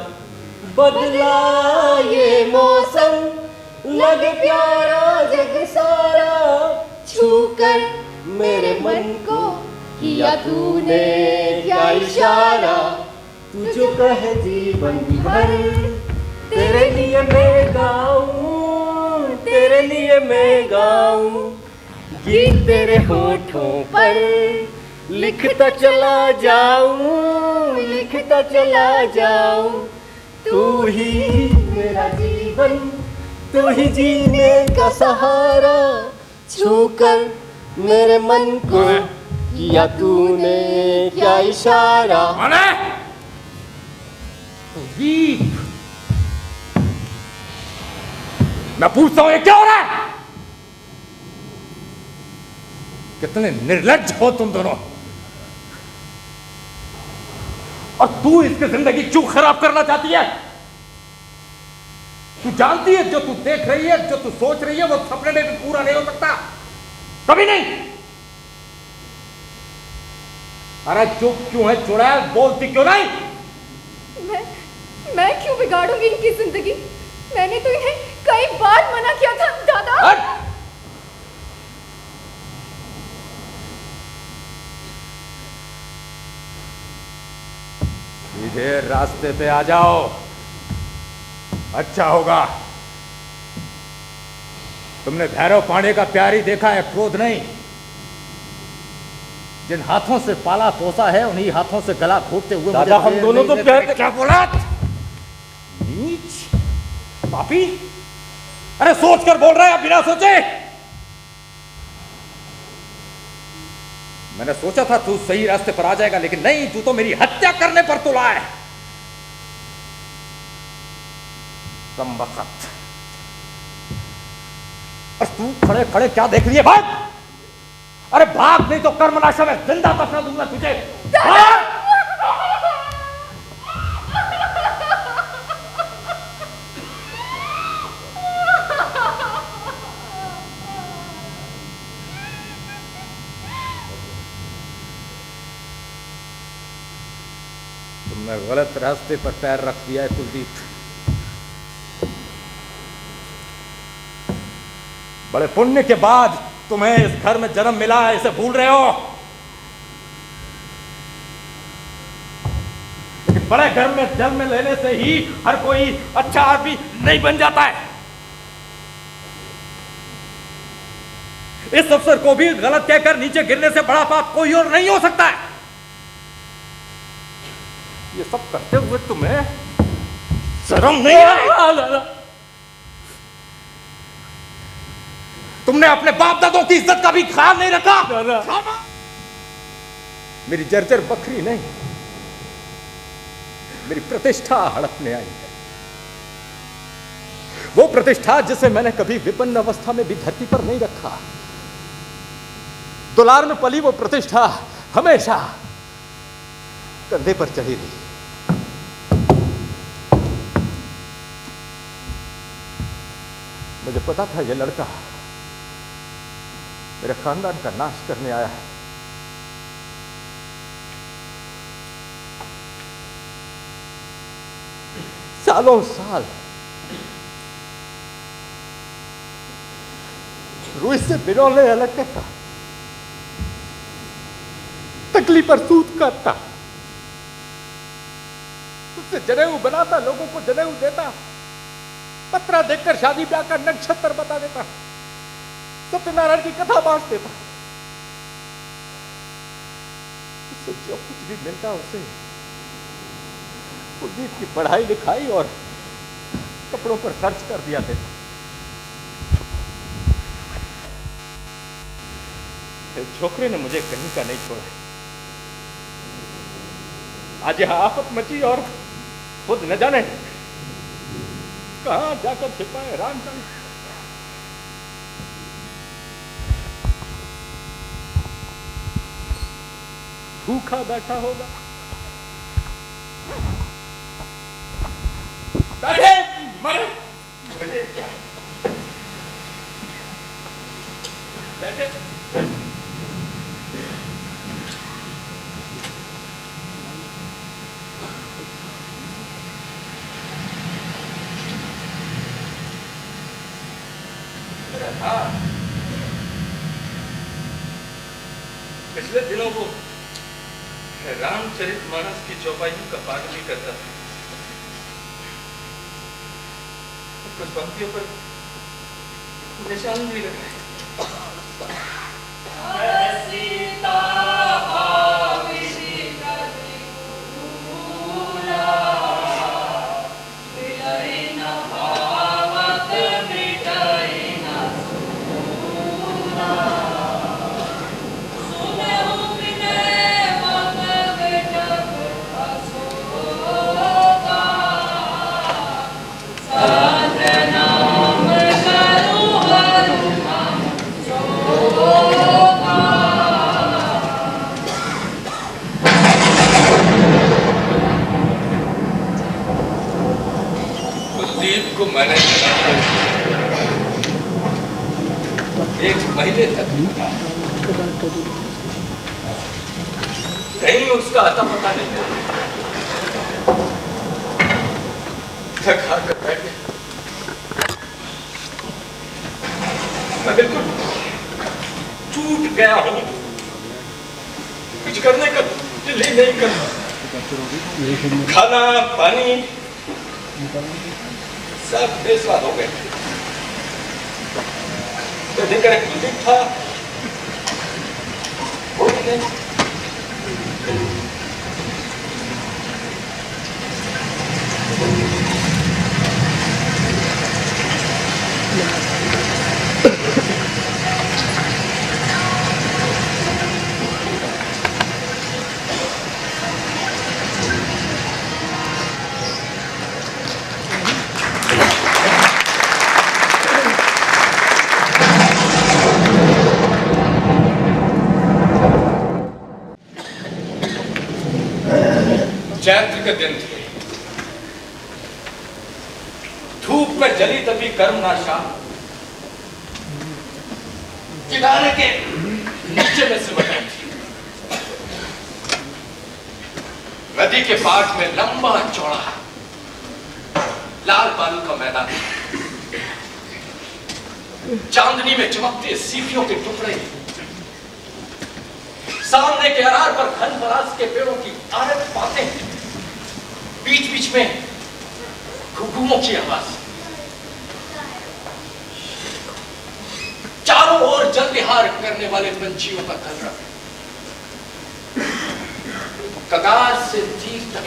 बदला ये मौसम लगे प्यारा जग सारा। छूकर मेरे मन को किया तूने क्या इशारा, तू जो कहे जीवन भर तेरे लिए मैं गाऊं, तेरे लिए मैं गाऊं। गीत तेरे होठों पर लिखता चला जाऊं, लिखता चला जाऊं। तू ही मेरा जीवन, तू ही जीने का सहारा। छूकर मेरे मन को किया तूने क्या इशारा। मैं पूछता हूं ये क्या हो रहा है? कितने निर्लज्ज हो तुम दोनों, और तू इसकी जिंदगी क्यों खराब करना चाहती है? तू जानती है जो तू देख रही है, जो तू सोच रही है, वो सपने में भी पूरा नहीं हो सकता, कभी नहीं। अरे चुप क्यों है चुड़ैल, बोलती क्यों नहीं? मैं क्यों बिगाड़ूंगी इनकी जिंदगी? मैंने तो इन्हें कई बार मना किया था दादा। सीधे रास्ते पे आ जाओ, अच्छा होगा। तुमने भैरव पांडे का प्यार ही देखा है, क्रोध नहीं। जिन हाथों से पाला पोसा है उन्हीं हाथों से गला घोटते हुए दादा हम दोनों तो प्यार। क्या बोला? नीच पापी, अरे सोच कर बोल रहा है बिना सोचे। मैंने सोचा था तू सही रास्ते पर आ जाएगा, लेकिन नहीं, तू तो मेरी हत्या करने पर तुला है। कमबख्त। और तू खड़े खड़े क्या देख रही है? भाग! अरे भाग, नहीं तो कर्मनाशा में जिंदा दफना दूंगा तुझे। भाग! तुमने गलत रास्ते पर पैर रख दिया है कुलदीप। बड़े पुण्य के बाद तुम्हें इस घर में जन्म मिला है, इसे भूल रहे हो। लेकिन बड़े घर में जन्म लेने से ही हर कोई अच्छा आदमी नहीं बन जाता है। इस अफसर को भी गलत कहकर नीचे गिरने से बड़ा पाप कोई और नहीं हो सकता है। ये सब करते हुए तुम्हें शर्म नहीं आई? तुमने अपने बाप दादों की इज्जत का भी ख्याल नहीं रखा। मेरी जर्जर बकरी नहीं, मेरी प्रतिष्ठा हड़पने आई है। वो प्रतिष्ठा जिसे मैंने कभी विपन्न अवस्था में भी धरती पर नहीं रखा। दुलार में पली वो प्रतिष्ठा हमेशा कंधे पर चढ़ी रही। मुझे पता था ये लड़का मेरे खानदान का नाश करने आया है। सालों साल रुई से बिरौले अलग करता, तकली पर सूत काटता, उससे जनेऊ बनाता, लोगों को जनेऊ देता, पत्रा देखकर शादी ब्याह का नक्षत्र बता देता, सत्यनारायण की कथा बांट देता। उससे जो कुछ भी मिलता उसे कुलदीप की पढ़ाई लिखाई और कपड़ों पर खर्च कर दिया देता। छोकरे ने मुझे कहीं का नहीं छोड़ा। आज यहां आफत मची और खुद न जाने कहां जाकर छिपा है, राम जाने। भूखा बैठा होगा, बैठे मरे मुझे क्या, बैठे पिछले दिनों वो रामचरितमानस की चौपाइयों का पाठ भी करता था। कुछ पंक्तियों पर निशान भी लगाए। मैंने एक महीने तक कहीं उसका आता पता नहीं था। थक हार कर बैठ गया। मैं बिल्कुल टूट गया हूं, कुछ करने का दिल ही नहीं करता। खाना पानी सब बेस्वाद हो गए। तो देखकर एक कुलदीप था, वो भी नहीं। चैत्र के दिन थे। धूप में जली तभी कर्मनाशा किनारे के नीचे में सिमट रही थी। नदी के पास में लंबा चौड़ा लाल बालू का मैदान, चांदनी में चमकते सीपियों के टुकड़े, सामने के अरार पर घन पलाश के पेड़ों की आरत बातें, बीच बीच में घुघुओं की आवाज, चारों ओर जल विहार करने वाले पंछियों का कलरव, कगार से तीर तक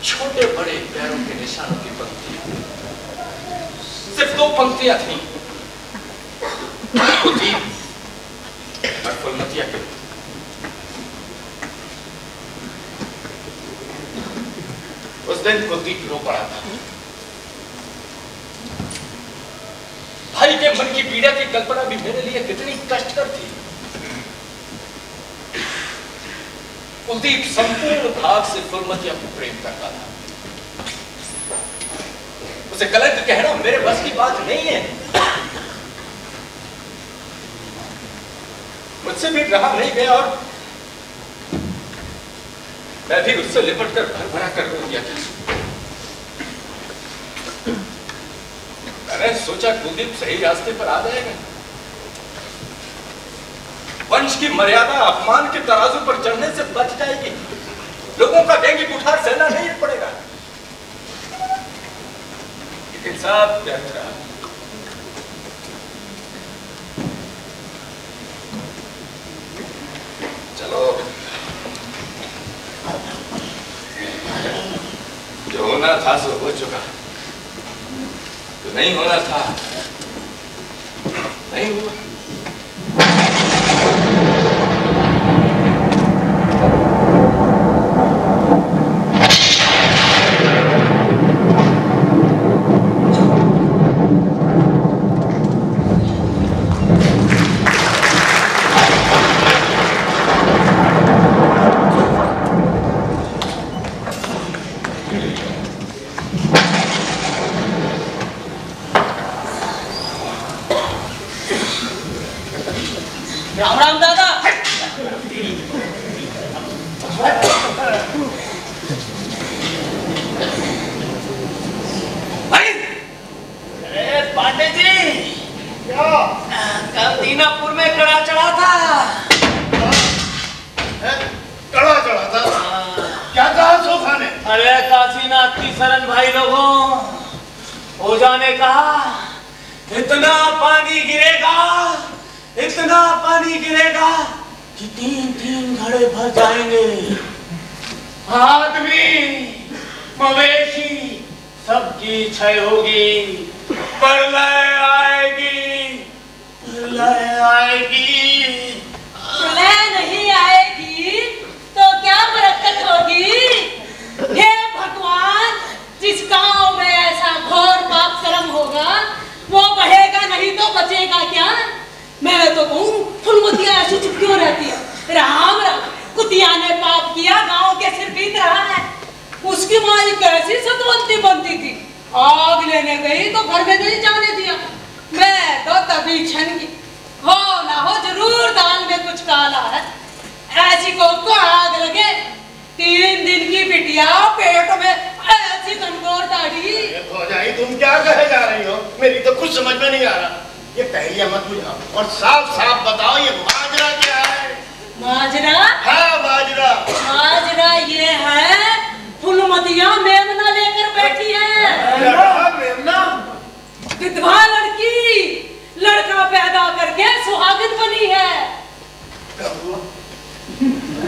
छोटे बड़े पैरों के निशानों की पंक्ति, सिर्फ 2 पंक्तियां थी, कुलदीप और फुलमतिया के। उस दिन कुलदीप रो पड़ा था। भाई के मन की पीड़ा की कल्पना भी मेरे लिए कितनी कष्टकर थी। कुलदीप संपूर्ण भाव से फुलमतिया को प्रेम करता था। उसे कलंक कहना मेरे बस की बात नहीं है। मुझसे भी रहा नहीं गया और मैं भी उससे लिपट कर भर भरा कर रो दिया था। मैंने सोचा कुलदीप सही रास्ते पर आ जाएगा। वंश की मर्यादा अपमान के तराजू पर चढ़ने से बच जाएगी। लोगों का डेंगी बुखार सहना नहीं पड़ेगा। लेकिन सब व्यर्थ रहा। चलो, जो होना था सो हो चुका। जो नहीं होना था नहीं हुआ। राम राम दादा। अरे पांडे जी, क्या कल दीनापुर में कड़ा चढ़ा था? कड़ा चढ़ा था? क्या कहा सोखा ने? अरे काशीनाथ की शरण भाई लोगों, ओझा ने कहा इतना पानी गिरेगा, इतना पानी गिरेगा कि 3-3 घड़े भर जाएंगे। आदमी मवेशी सबकी क्षय होगी, प्रलय आएगी, प्रलय आएगी। प्रलय नहीं आएगी तो क्या बरकत होगी? हे भगवान, जिस गांव में ऐसा घोर पाप कर्म होगा वो बहेगा नहीं तो बचेगा क्या? मैं तो कहूँ फुलमतिया ऐसी चुप क्यों रहती है? राम राम, कुतिया ने पाप किया, गांव के सिर बीत रहा है। उसकी माँ कैसी सतवंती बनती थी, आग लेने गई तो घर में नहीं जाने दिया। मैं तो तभी छन की, हो ना हो जरूर दाल में कुछ काला है। ऐसी को आग लगे, 3 दिन की बिटिया पेट में ऐसी कमजोर दाढ़ी। भौजाई तुम क्या कहे जा रही हो? मेरी तो कुछ समझ में नहीं आ रहा। ये पहेलियां मत बुझाओ और साफ साफ बताओ ये माजरा क्या है? माजरा? हाँ माजरा। माजरा ये है फुलमतिया मेमना लेकर बैठी है। मेमना? विधवा लड़की, लड़का पैदा करके सुहागिन बनी है।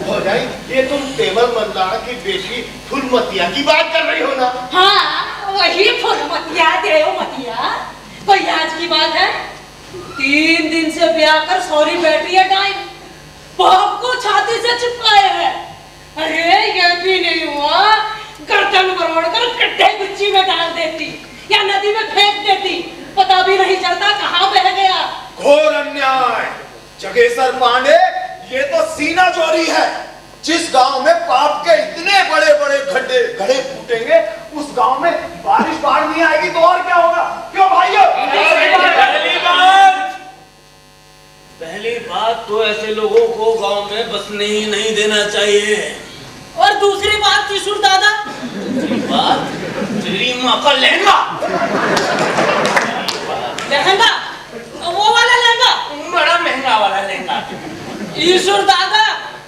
भौजाई ये तुम टेबल मल्लाह की बेटी फुलमतिया की बात कर रही हो ना? हाँ वही फुलमतिया देवमतिया। कोई आज की बात है? 3 दिन से ब्याह कर सौरी बैठी है टाइम, बाप को छाती से चिपकाए है। अरे ये भी नहीं हुआ, गर्दन मरोड़ कर गड्ढे गुच्ची में डाल देती या नदी में फेंक देती, पता भी नहीं चलता कहाँ बह गया। घोर अन्याय जगेसर पांडे, ये तो सीना चोरी है। जिस गांव में पाप के इतने बड़े बड़े गड्ढे फूटेंगे उस गांव में बारिश बाढ़ नहीं आएगी तो और क्या होगा? क्यों भाइयों? पहली बात तो ऐसे लोगों को गांव में बसने ही नहीं देना चाहिए। और दूसरी बात त्रिशूल दादा, बात तेरी माँ का लहंगा। लहंगा? वो वाला लहंगा? बड़ा महंगा वाला लहंगा। ईश्वर दादा,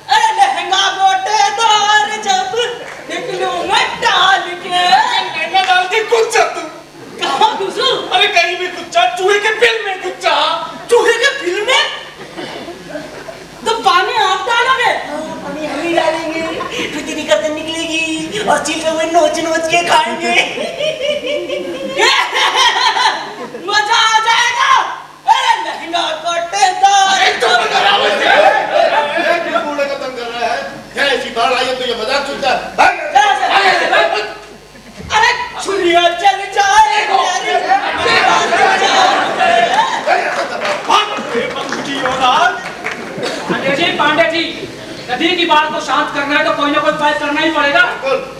अरे लहंगा गोटेदार जब निकलो मैं डाल के। लहंगा डालती कुछ तू कहाँ घुसू? अरे कहीं भी कुछ चूहे के बिल में कुछ। चूहे के बिल में? तो पानी आप डालोगे? पानी हम ही डालेंगे, फिर तेरी गर्दन निकलेगी और चिल हुए नोच नोच के खाएंगे। बाढ़ को शांत करना है तो कोई ना कोई उपाय करना ही पड़ेगा।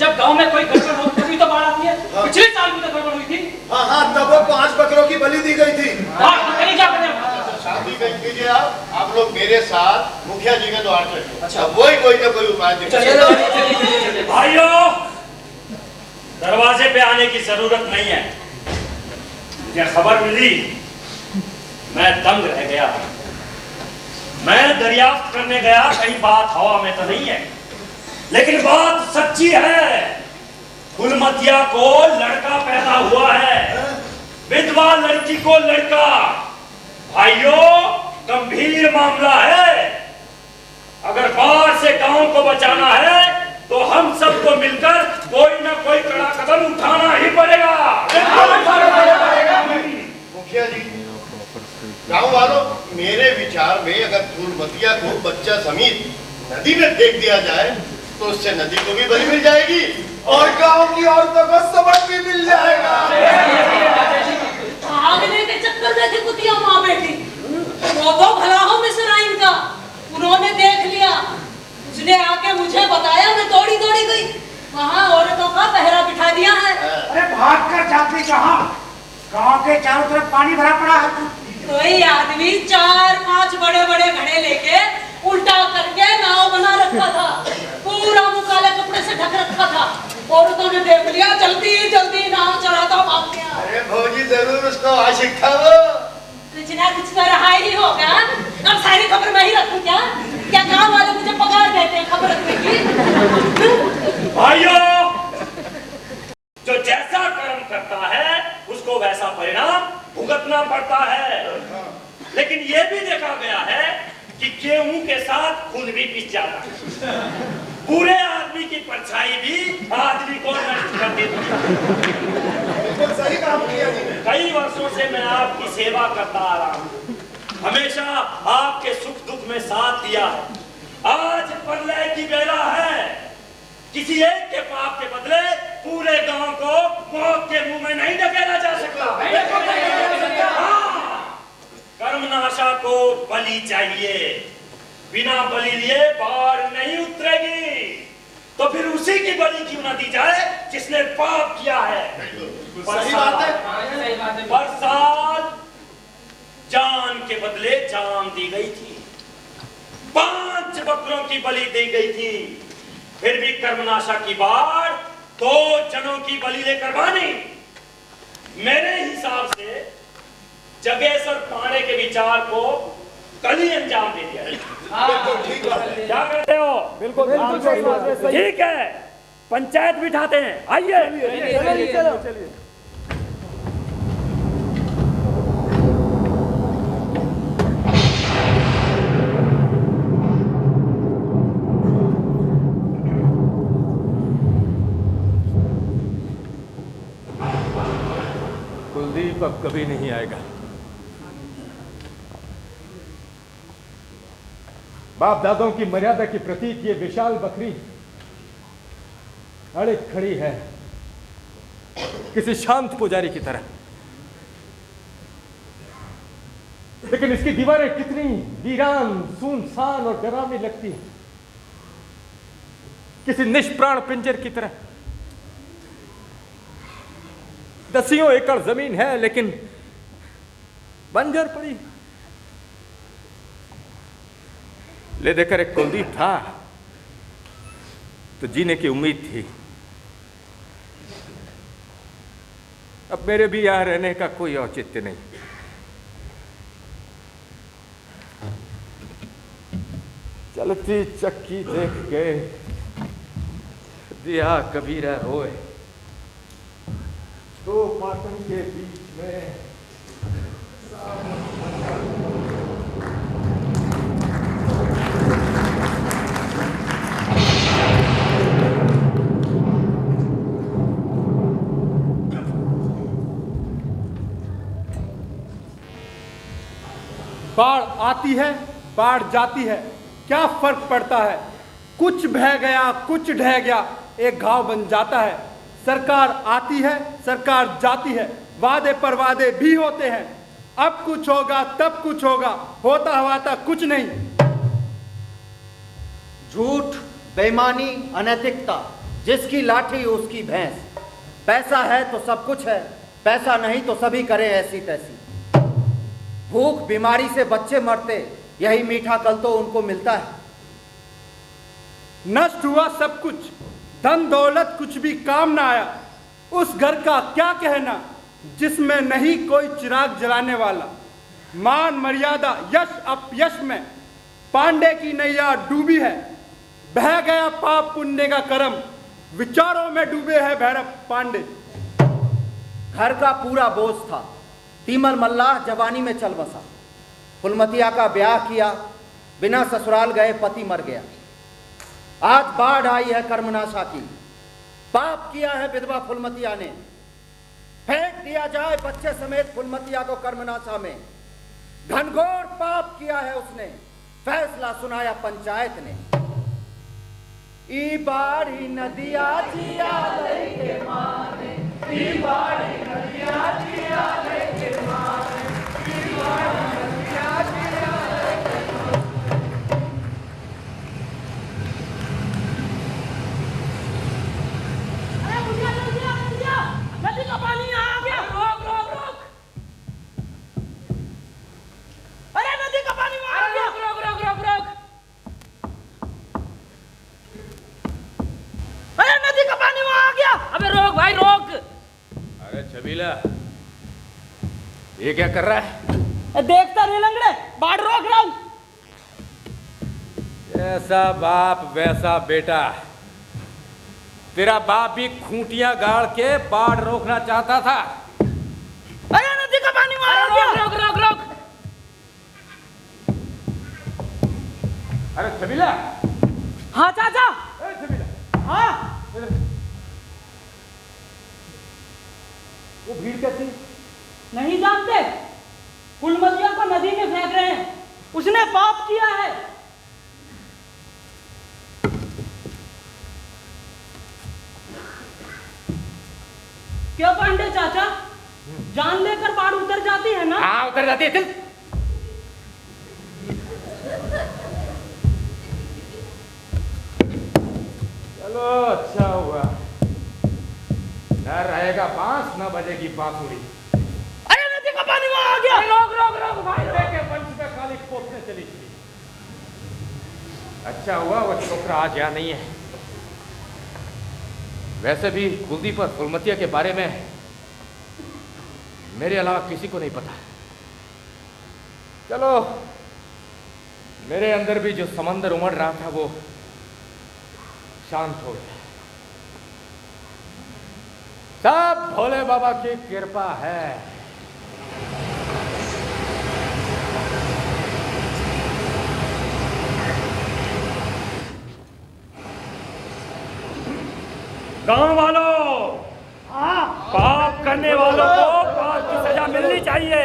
जब गांव में कोई गड़बड़ हो तभी तो बाढ़ आती है। पिछले साल भी तो गड़बड़ हुई थी। हाँ, तब वो 5 बकरों की बलि दी गई थी। क्या करें? शांति व्यक्त कीजिए आप लोग मेरे साथ मुखिया जी के द्वार चलिए। अच्छा, वही कोई ना कोई उपाय देखिए। भाइयों, दरवाजे पे आने की जरूरत नहीं है। मुझे खबर मिली, मैं दंग रह गया। मैं दरियाफ्त करने गया, कहीं बात हवा में तो नहीं है, लेकिन बात सच्ची है। फुलमतिया को लड़का पैदा हुआ है, विधवा लड़की को लड़का। भाइयों, गंभीर मामला है। अगर बाढ़ से गांव को बचाना है तो हम सबको मिलकर कोई ना कोई कड़ा कदम उठाना ही पड़ेगा। मुखिया जी, गाँव वालों, मेरे विचार में अगर फूलमतिया को बच्चा समेत नदी में फेंक दिया जाए तो उससे नदी को भी बलि मिल जाएगी और गांव की औरतों को सबक भी मिल जाएगा। भागने के चक्कर में थी कुतिया माँ बेटी। वो तो भला हो मिस्र इनका, उन्होंने देख लिया, उसने आके मुझे बताया, मैं दौड़ी दौड़ी गई, वहाँ औरतों का पहरा बिठा दिया है। अरे भाग कर जाते कहाँ? गांव के चारों तरफ पानी भरा पड़ा है। कोई आदमी 4-5 बड़े बड़े घड़े लेके उल्टा करके नाव बना रखा था, पूरा मुंह काले कपड़े से ढक रखा था। औरतों ने देख लिया, जल्दी जल्दी नाव चलाता भाग गया। अरे भौजी जरूर उसको आशिक था वो। कुछ ना कुछ तो रहा ही होगा। अब सारी खबर मैं ही रखूं क्या? क्या गांव वाले मुझे पगार देते हैं खबर रखने की? भाइयों, जो जैसा कर्म करता है उसको वैसा परिणाम भुगतना पड़ता है। लेकिन यह भी देखा गया है कि गेहूं के साथ खून भी पिस जाता है। पूरे आदमी की परछाई भी आदमी को नष्ट कर देती है। सही काम किया जी। कई वर्षों से मैं आपकी सेवा करता आ रहा हूँ, हमेशा आपके सुख दुख में साथ दिया है। आज प्रलय की बेला है, किसी एक के पाप के बदले पूरे गांव को मौत के मुंह में नहीं ढकेला जा सकता। कर्मनाशा को बलि चाहिए, बिना बलि लिए बाढ़ नहीं उतरेगी। तो फिर उसी की बलि क्यों ना दी जाए जिसने पाप किया है। सही बात है। पर साल जान के बदले जान दी गई थी, 5 बकरों की बलि दी गई थी, फिर भी कर्मनाशा की बाढ़ 2 जनों की बलि लेकर मानी। मेरे हिसाब से जगेश्वर पांडे के विचार को कल ही अंजाम दे दिया। क्या कहते हो? बिल्कुल ठीक है, पंचायत बिठाते हैं। आइए चलिए। कुलदीप अब कभी नहीं आएगा। बाप दादों की मर्यादा की प्रतीक ये विशाल बकरी अड़े खड़ी है किसी शांत पुजारी की तरह, लेकिन इसकी दीवारें कितनी वीरान, सुनसान और डरावनी लगती हैं, किसी निष्प्राण पिंजर की तरह। 10 एकड़ जमीन है लेकिन बंजर पड़ी। ले देकर एक कुलदीप था तो जीने की उम्मीद थी। अब मेरे भी यहां रहने का कोई औचित्य नहीं। चलती चक्की देख के दिया कबीरा रोए, 2 पाटन के बीच में बाढ़ आती है, बाढ़ जाती है, क्या फर्क पड़ता है? कुछ बह गया, कुछ ढह गया, एक घाव बन जाता है। सरकार आती है, सरकार जाती है, वादे पर वादे भी होते हैं। अब कुछ होगा, तब कुछ होगा, होता हवाता कुछ नहीं। झूठ बेईमानी, अनैतिकता, जिसकी लाठी उसकी भैंस। पैसा है तो सब कुछ है, पैसा नहीं तो सभी करे ऐसी तैसी। भूख बीमारी से बच्चे मरते, यही मीठा कल तो उनको मिलता है। नष्ट हुआ सब कुछ, धन दौलत कुछ भी काम ना आया। उस घर का क्या कहना जिसमें नहीं कोई चिराग जलाने वाला। मान मर्यादा यश अपयश में पांडे की नैया डूबी है। बह गया पाप पुण्य का करम, विचारों में डूबे हैं भैरव पांडे। घर का पूरा बोझ था, तीमल मल्लाह जवानी में चल बसा। फुलमतिया का ब्याह किया, बिना ससुराल गए पति मर गया। आज बाढ़ आई है कर्मनाशा की, पाप किया है विधवा फुलमतिया ने। फेंक दिया जाए बच्चे समेत फुलमतिया को कर्मनाशा में। घनघोर पाप किया है उसने, फैसला सुनाया पंचायत ने। ई बाढ़ी नदिया जिया लेके मारे, ई बाढ़ी नदिया जिया लेके मारे, ई बाढ़ी नदिया जिया लेके मारे। अरे मुझे नदी का पानी आ गया। रोक रोक रोक। अरे नदी का पानी आ गया। रोक रोक रोक रोक रोक। अरे नदी का पानी वहां आ गया। अबे रोक भाई रोक। अरे छबीला, ये क्या कर रहा है? देखता नहीं लंगड़े, बाढ़ रोक रहा हूं। ऐसा बाप वैसा बेटा। तेरा बाप भी खूंटियां गाड़ के बाढ़ रोकना चाहता था। अरे नदी का पानी वहां आ गया। रोक रोक रोक। अरे छबीला। हाँ चाचा। अरे छबीला। हाँ। वो भीड़ कैसी? नहीं जानते, फुलमतिया को नदी में फेंक रहे हैं। उसने पाप किया है। क्या पांडे चाचा, जान लेकर बाढ़ उतर जाती है ना? हाँ उतर जाती है। चल चलो अच्छा हुआ, न रहेगा बांस न बजेगी बांसुरी। अरे नदी का पानी वहां आ गया। रोक रोक रोक भाई रोक। के पंच पे खाली पोतने चली थी। अच्छा हुआ वो छोकरा आज यहाँ नहीं है। वैसे भी कुलदीप और फुलमतिया के बारे में मेरे अलावा किसी को नहीं पता। चलो, मेरे अंदर भी जो समंदर उमड़ रहा था वो शांत हो गया। सब भोले बाबा की कृपा है। गांव वालों, पाप करने वालों को पाप की सजा मिलनी चाहिए।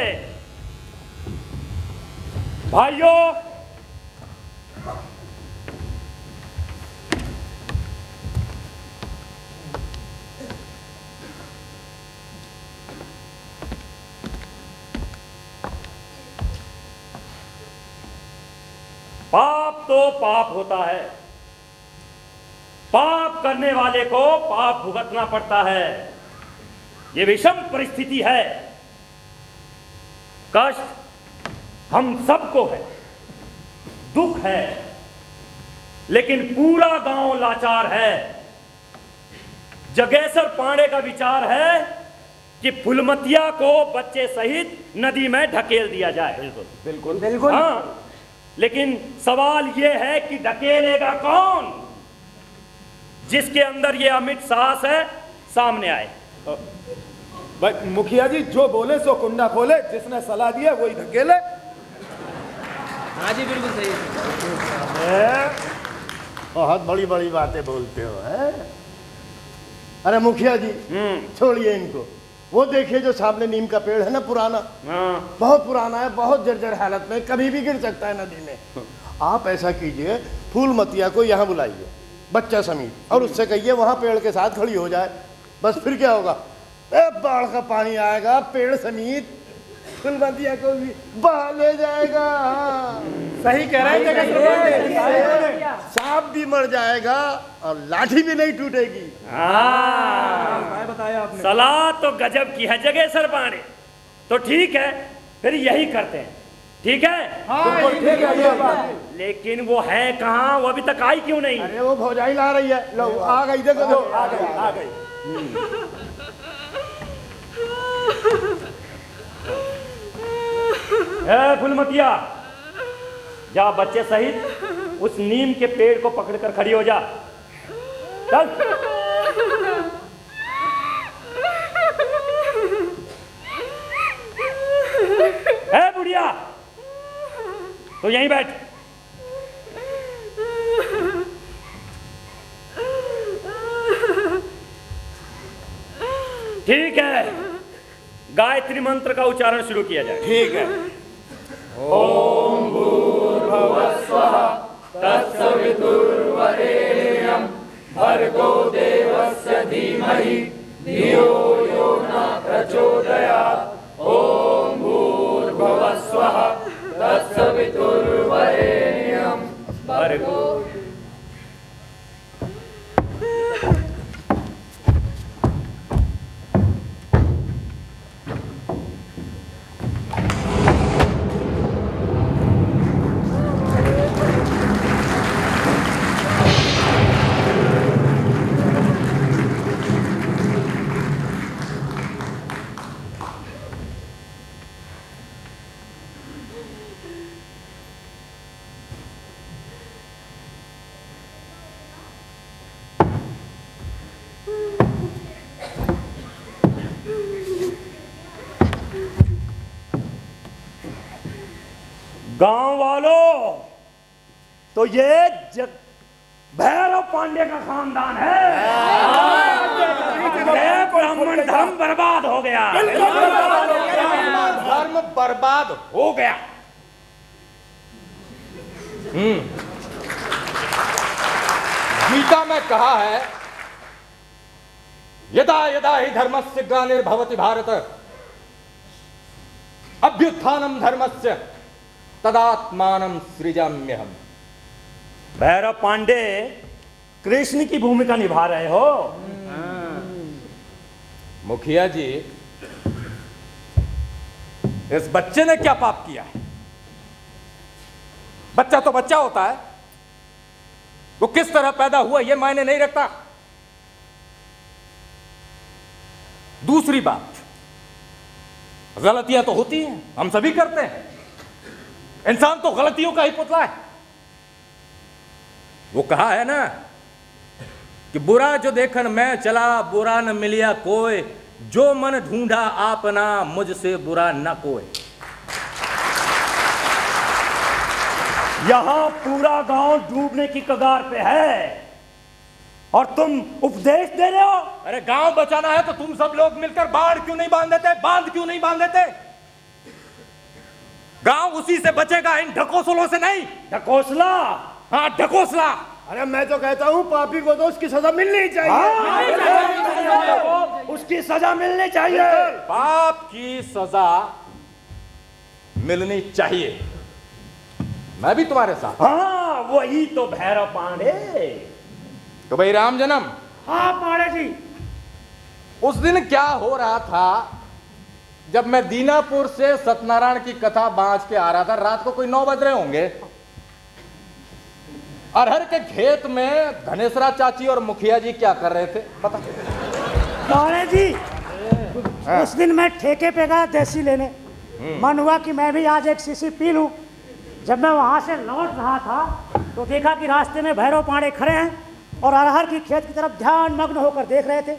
भाइयों, पाप तो पाप होता है, पाप करने वाले को पाप भुगतना पड़ता है। ये विषम परिस्थिति है, कष्ट हम सबको है, दुख है, लेकिन पूरा गांव लाचार है। जगेश्वर पांडे का विचार है कि फुलमतिया को बच्चे सहित नदी में ढकेल दिया जाए। बिल्कुल बिल्कुल बिल्कुल। हाँ, लेकिन सवाल यह है कि ढकेलेगा कौन? जिसके अंदर ये अमिट साहस है, सामने आए। भाई मुखिया जी जो बोले सो कुंडा खोले, जिसने सलाह दिया वही धकेले। हाँ जी बिल्कुल सही। बहुत बड़ी बड़ी बातें बोलते हो है? अरे मुखिया जी छोड़िए इनको। वो देखिए जो सामने नीम का पेड़ है ना, पुराना, बहुत पुराना है, बहुत जर्जर हालत में, कभी भी गिर सकता है नदी में। आप ऐसा कीजिए, फूलमतिया को यहाँ बुलाइए बच्चा समीत, और उससे कहिए वहाँ पेड़ के साथ खड़ी हो जाए। बस फिर क्या होगा, बाढ़ का पानी आएगा पेड़ समीत फुलमतिया को भी बहा ले जाएगा। सही कह रहे हैं, सांप भी मर जाएगा और लाठी भी नहीं टूटेगी। हाँ बताया आपने। सलाह तो गजब की है जगह सर पाने। तो ठीक है, फिर यही करते हैं। ठीक है? हाँ, ठीक है। लेकिन वो है कहाँ? वो अभी तक आई क्यों नहीं? अरे वो भौजाई ला रही है। लो आ गई, देखो लो आ गई। फुलमतिया, जा बच्चे सहित उस नीम के पेड़ को पकड़कर खड़ी हो जा। चल। बुढ़िया, तो यहीं बैठ। ठीक है, गायत्री मंत्र का उच्चारण शुरू किया जाए। ठीक है। ओम भूर्भुवस्वः तत्सवितुर्वरेण्यं भर्गो देवस्य धीमहि धियो यो न प्रचोदयात्। ओम भूर्भुवस्वः तत्सवितुर्वरेण्यं भर्गो। गांव वालों, तो ये भैरव पांडे का खानदान है। ब्राह्मण धर्म बर्बाद हो गया। धर्म बर्बाद हो गया। गीता में कहा है, यदा यदा ही धर्मस्य ग्लानिर्भवति भारत अभ्युत्थानम धर्मस्य तदात्मानं सृजाम्यहम्। भैरव पांडे कृष्ण की भूमिका निभा रहे हो। मुखिया जी, इस बच्चे ने क्या पाप किया है? बच्चा तो बच्चा होता है, वो किस तरह पैदा हुआ ये मायने नहीं रखता। दूसरी बात, गलतियां तो होती हैं, हम सभी करते हैं। इंसान तो गलतियों का ही पुतला है। वो कहा है ना कि बुरा जो देखन मैं चला, बुरा न मिलिया कोई, जो मन ढूंढा आपना, मुझसे बुरा न कोई। यहां पूरा गांव डूबने की कगार पे है और तुम उपदेश दे रहे हो। अरे गांव बचाना है तो तुम सब लोग मिलकर बाढ़ क्यों नहीं बांध देते, बांध क्यों नहीं बांध देते? गांव उसी से बचेगा, इन ढकोसलों से नहीं। ढकोसला? हाँ, ढकोसला। अरे मैं तो कहता हूँ पापी को तो उसकी सजा मिलनी चाहिए। उसकी सजा मिलनी चाहिए। पाप की सजा मिलनी चाहिए। मैं भी तुम्हारे साथ। हाँ, वही तो भैरव पांडे। तो भाई राम जन्म। हाँ पांडे जी, उस दिन क्या हो रहा था जब मैं दीनापुर से सत्यनारायण की कथा बांच के आ रहा था? रात को कोई 9 बज रहे होंगे। अरहर के खेत में धनेसरा चाची और मुखिया जी क्या कर रहे थे पता? पांडे जी, उस दिन मैं ठेके पे गया देसी लेने। मन हुआ कि मैं भी आज एक शीशी पी लूं। जब मैं वहां से लौट रहा था तो देखा कि रास्ते में भैरव पांडे खड़े हैं और अरहर की खेत की तरफ ध्यान मग्न होकर देख रहे थे।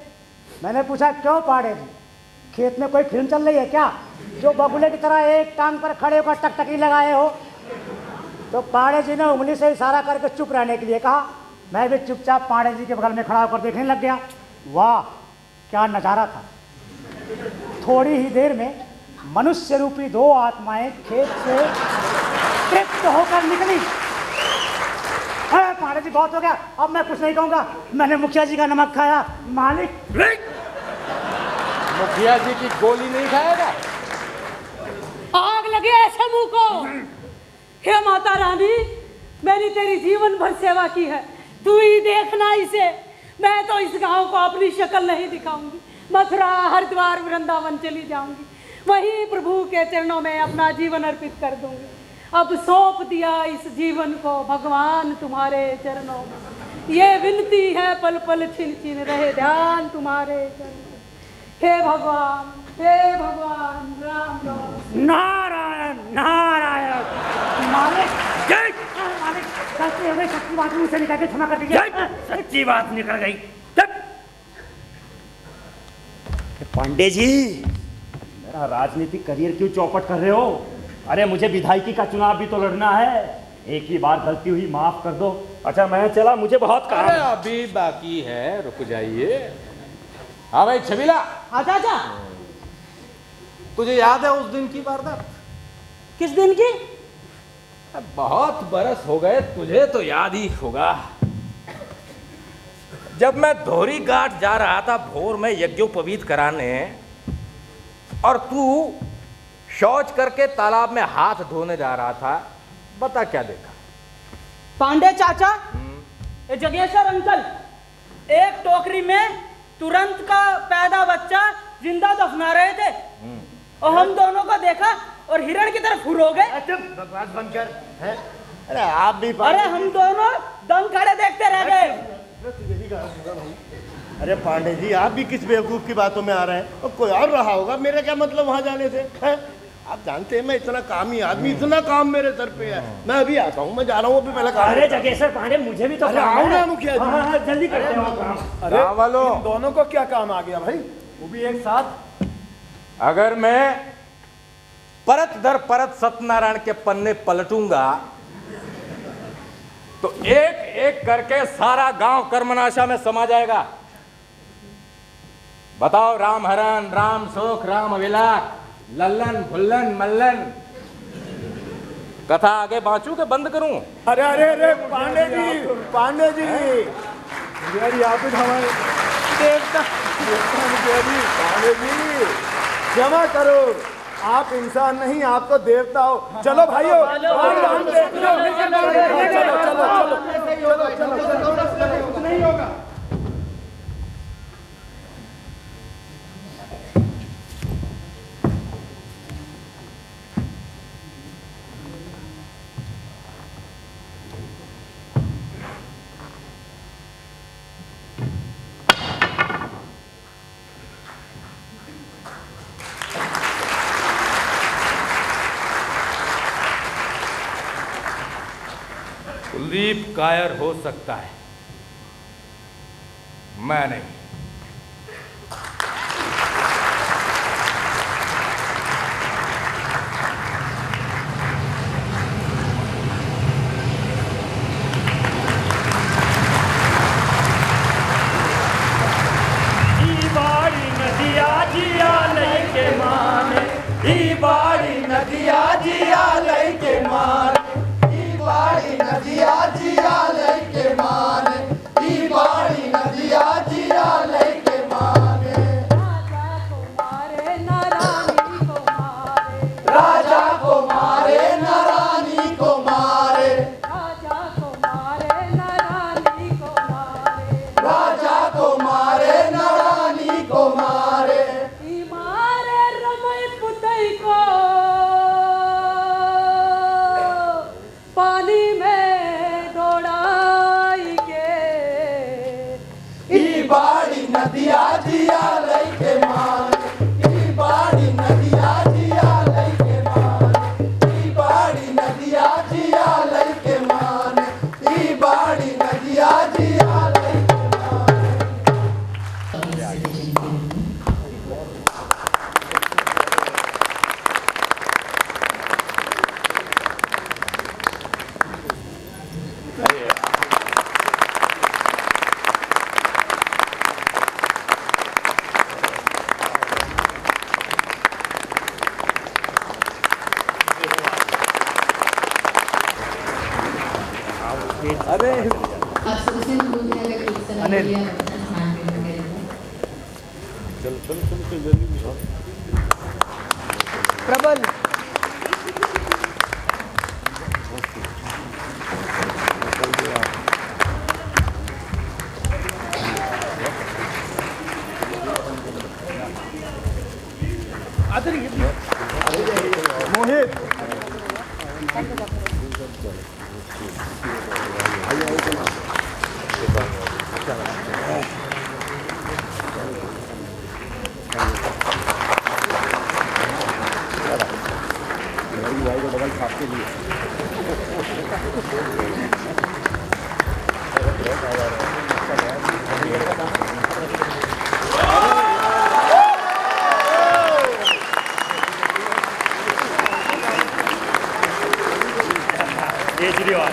मैंने पूछा, क्यों पांडे जी, खेत में कोई फिल्म चल रही है क्या, जो बगुले की तरह एक टांग पर खड़े होकर टकटकी लगाए हो? तो पांडे जी ने उंगली से इशारा करके चुप रहने के लिए कहा। मैं भी चुपचाप पांडे जी के बगल में खड़ा होकर देखने लग गया। वाह, क्या नज़ारा था। थोड़ी ही देर में मनुष्य रूपी 2 आत्माएं खेत से तृप्त होकर निकली। अरे पांडे जी, बहुत हो गया, अब मैं कुछ नहीं कहूँगा। मैंने मुखिया जी का नमक खाया। मालिक, मुखिया जी की गोली नहीं खाएगा? हे माता रानी, मैंने तेरी जीवन भर सेवा की है, तू ही देखना इसे। मैं तो इस गांव को अपनी शक्ल नहीं दिखाऊंगी, मथुरा हरिद्वार वृंदावन चली जाऊंगी, वहीं प्रभु के चरणों में अपना जीवन अर्पित कर दूंगी। अब सौंप दिया इस जीवन को भगवान तुम्हारे चरणों में, ये विनती है पल पल छिन छिन रहे ध्यान तुम्हारे चरणों। हे भगवान, हे भगवान, राम राम। नारायण नारायण। मालिक जय मालिक, गलती हो गई, सच्ची बात मुझसे निकल के क्षमा कर दीजिए। सच्ची बात निकल गई। पांडे जी, मेरा राजनीतिक करियर क्यों चौपट कर रहे हो? अरे मुझे विधायकी का चुनाव भी तो लड़ना है। एक ही बार गलती हुई, माफ कर दो। अच्छा मैं चला, मुझे बहुत काम है। अभी बाकी है, रुक जाइए। हाँ भाई छबीला। हाँ चाचा। तुझे याद है उस दिन की वारदात? किस दिन की? बहुत बरस हो गए, तुझे तो याद ही होगा। जब मैं धोरी घाट जा रहा था भोर में यज्ञोपवीत कराने, और तू शौच करके तालाब में हाथ धोने जा रहा था। बता क्या देखा? पांडे चाचा, ये जगेश्वर अंकल एक टोकरी में तुरंत का पैदा बच्चा जिंदा दफना रहे थे, और हम दोनों को देखा और हिरण की तरफ फुर हो गए। बकवास बंद कर। है? अरे आप भी, अरे हम दोनों दम खड़े देखते रह गए। अरे पांडे जी, आप भी किस बेवकूफ की बातों में आ रहे हैं? और कोई और रहा होगा, मेरा क्या मतलब वहां जाने से है? आप जानते हैं मैं इतना कामी आदमी, इतना काम मेरे सर पे है। मैं अभी आता हूँ, मैं जा रहा हूँ अभी पहले काम। अरे जगेश्वर पांडे, मुझे भी तो आओ ना मुखिया जी। हाँ, जल्दी करते हो काम। अरे वालों, दोनों को क्या काम आ गया भाई, वो भी एक साथ। अगर मैं परत दर परत सत्यनारायण के पन्ने पलटूंगा तो एक एक करके सारा गांव कर्मनाशा में समा जाएगा। बताओ, राम हरण, राम शोक, राम अभिलाष, लल्लन भुल्लन मल्लन, कथा आगे बांचू के बंद करूं? अरे अरे अरे पांडे जी, पांडे जी, यार आप हमारे देवता मुखिया जी, पांडे जी क्षमा करो, आप इंसान नहीं, आप तो देवता हो। चलो भाइयों, नहीं होगा। कुलदीप कायर हो सकता है, मैं नहीं। बाड़ी नदिया जिया लैके माने, ई बाड़ी नदिया जिया लैके माने, ई बाड़ी नदिया जिया लैके माने, ई बाड़ी नदिया जिया लैके माने। राजा को मारे न रानी को मारे, राजा को मारे न रानी को मारे, राजा को मारे न रानी को मारे। ई मारे रमई पुतई को पानी में दौड़ाई के, ई बाड़ी नदिया जिया लैके माने, ई बाड़ी नदिया जिया लैके माने, ई बाड़ी नदिया जिया लैके माने, ई बाड़ी नदिया जिया लैके माने। अरे आप सबसे अनुरोध है अगर कुछ समय के लिए आप अपना स्थान ग्रहण करें। चलो चलो चलो चलो जल्दी। प्रबल मोहित केजरीवाल